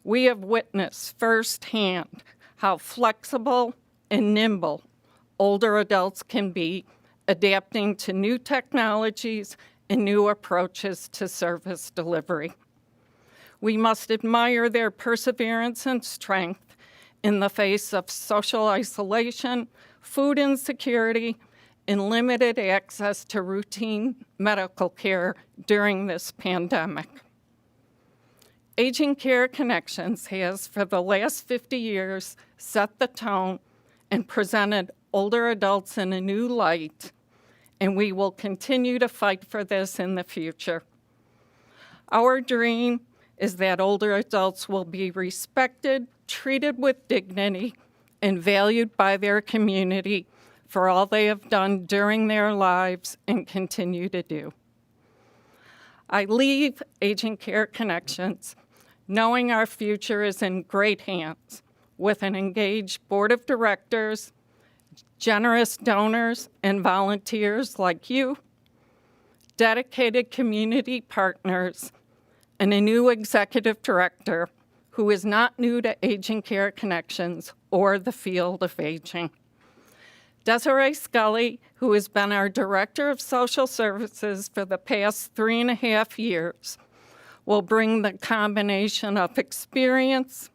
we have witnessed firsthand how flexible and nimble older adults can be, adapting to new technologies and new approaches to service delivery. We must admire their perseverance and strength in the face of social isolation, food insecurity, and limited access to routine medical care during this pandemic. Aging Care Connections has, for the last 50 years, set the tone and presented older adults in a new light, and we will continue to fight for this in the future. Our dream is that older adults will be respected, treated with dignity, and valued by their community for all they have done during their lives and continue to do. I leave Aging Care Connections knowing our future is in great hands with an engaged board of directors, generous donors and volunteers like you, dedicated community partners, and a new executive director who is not new to Aging Care Connections or the field of aging. Desiree Scully, who has been our Director of Social Services for the past 3.5 years, will bring the combination of experience,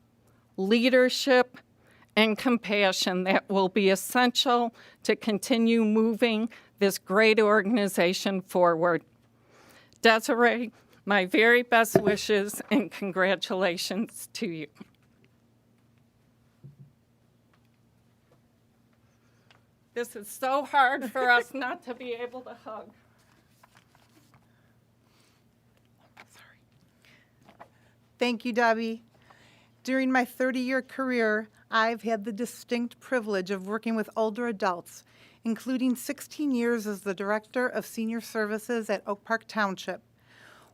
leadership, and compassion that will be essential to continue moving this great organization forward. Desiree, my very best wishes and congratulations to you. This is so hard for us not to be able to hug. Thank you, Debbie. During my 30-year career, I've had the distinct privilege of working with older adults, including 16 years as the Director of Senior Services at Oak Park Township.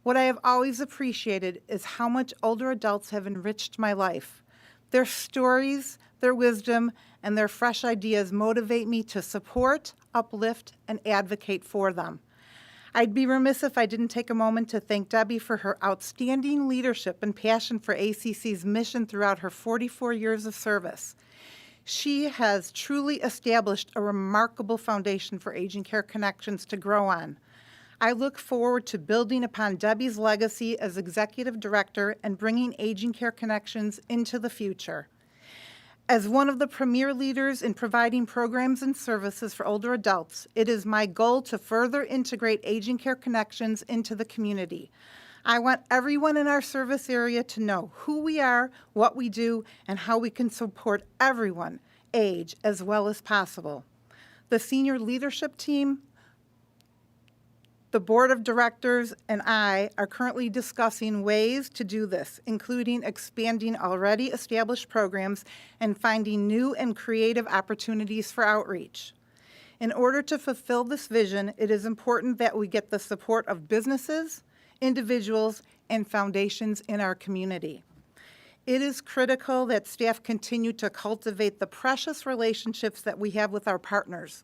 What I have always appreciated is how much older adults have enriched my life. Their stories, their wisdom, and their fresh ideas motivate me to support, uplift, and advocate for them. I'd be remiss if I didn't take a moment to thank Debbie for her outstanding leadership and passion for ACC's mission throughout her 44 years of service. She has truly established a remarkable foundation for Aging Care Connections to grow on. I look forward to building upon Debbie's legacy as Executive Director and bringing Aging Care Connections into the future. As one of the premier leaders in providing programs and services for older adults, it is my goal to further integrate Aging Care Connections into the community. I want everyone in our service area to know who we are, what we do, and how we can support everyone, age as well as possible. The senior leadership team, the board of directors, and I are currently discussing ways to do this, including expanding already established programs and finding new and creative opportunities for outreach. In order to fulfill this vision, it is important that we get the support of businesses, individuals, and foundations in our community. It is critical that staff continue to cultivate the precious relationships that we have with our partners,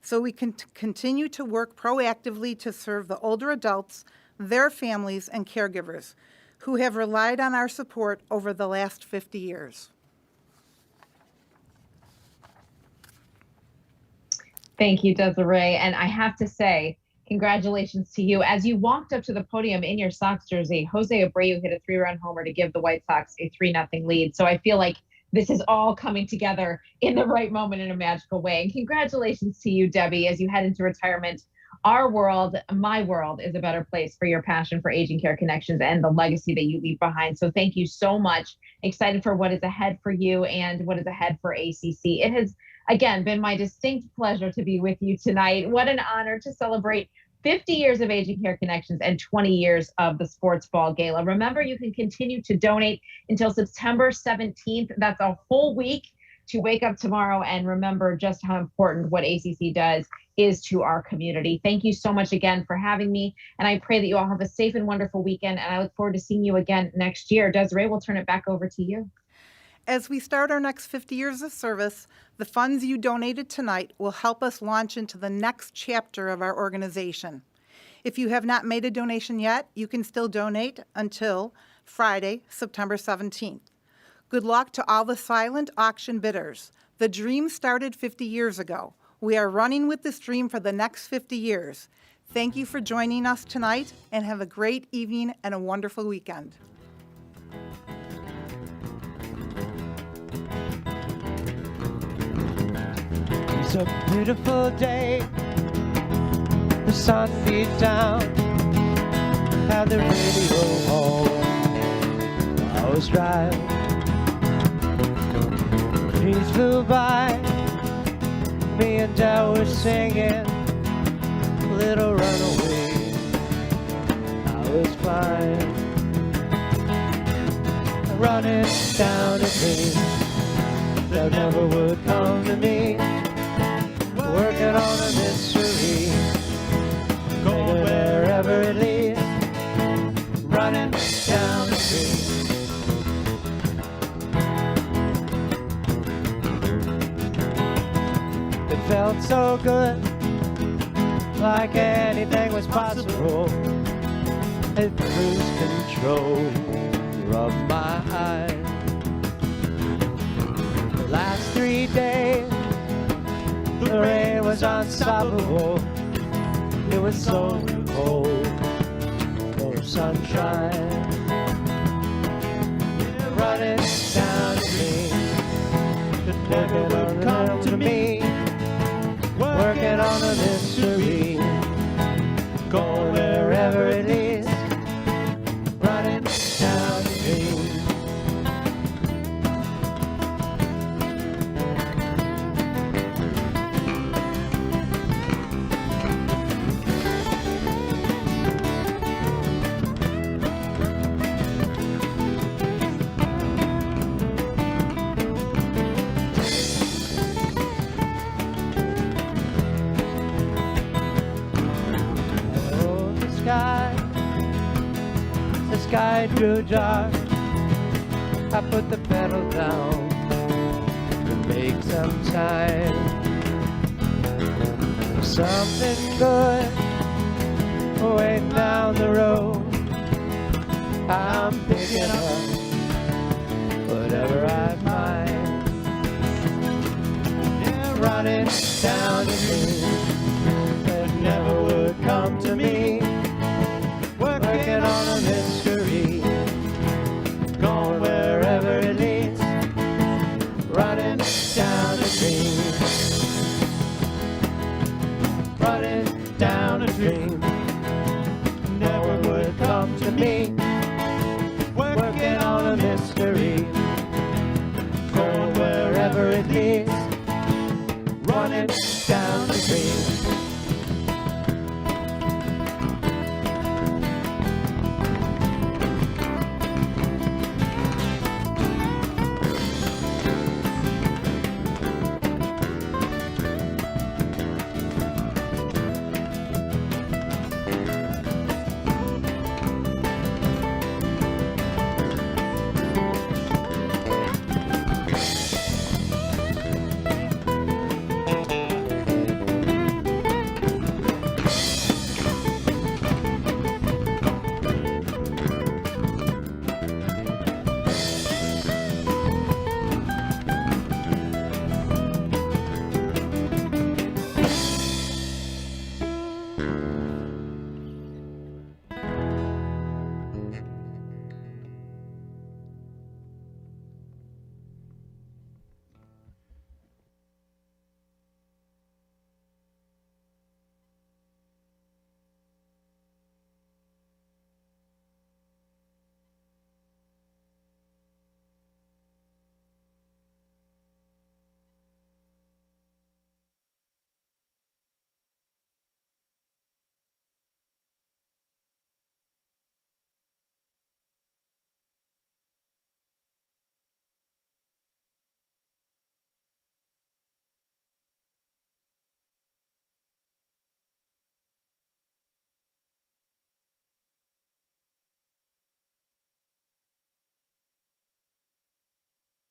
so we can continue to work proactively to serve the older adults, their families, and caregivers who have relied on our support over the last 50 years. Thank you, Desiree. And I have to say, congratulations to you. As you walked up to the podium in your Sox jersey, Jose Abreu hit a 3-run homer to give the White Sox a 3-0 lead. So I feel like this is all coming together in the right moment in a magical way. And congratulations to you, Debbie, as you head into retirement. Our world, my world, is a better place for your passion for Aging Care Connections and the legacy that you leave behind. So thank you so much. Excited for what is ahead for you and what is ahead for ACC. It has, again, been my distinct pleasure to be with you tonight. What an honor to celebrate 50 years of Aging Care Connections and 20 years of the Sports Ball Gala. Remember, you can continue to donate until September 17th. That's a whole week to wake up tomorrow and remember just how important what ACC does is to our community. Thank you so much again for having me, and I pray that you all have a safe and wonderful weekend, and I look forward to seeing you again next year. Desiree, we'll turn it back over to you. As we start our next 50 years of service, the funds you donated tonight will help us launch into the next chapter of our organization. If you have not made a donation yet, you can still donate until Friday, September 17th. Good luck to all the silent auction bidders. The dream started 50 years ago. We are running with this dream for the next 50 years. Thank you for joining us tonight, and have a great evening and a wonderful weekend. It's a beautiful day. The sun beat down. Had the radio on. I was driving. Trees flew by. Me and Dell were singing Little Runaway. I was flying, running down a dream that never would come to me. Working on a mystery, going wherever it leads. Running down a dream. It felt so good, like anything was possible. It cruise control rubbed my eyes. The last 3 days, the rain was unstoppable. It was so cold, no sunshine. Running down to me, that never would come to me. Working on a mystery, going wherever it leads. Running down to me. The sky grew dark. I put the pedal down to make some time. Something good waiting down the road. I'm picking up whatever I find. Yeah, running down the dream that never would come to me. Working on a mystery, going wherever it leads. Running down a dream, running down a dream.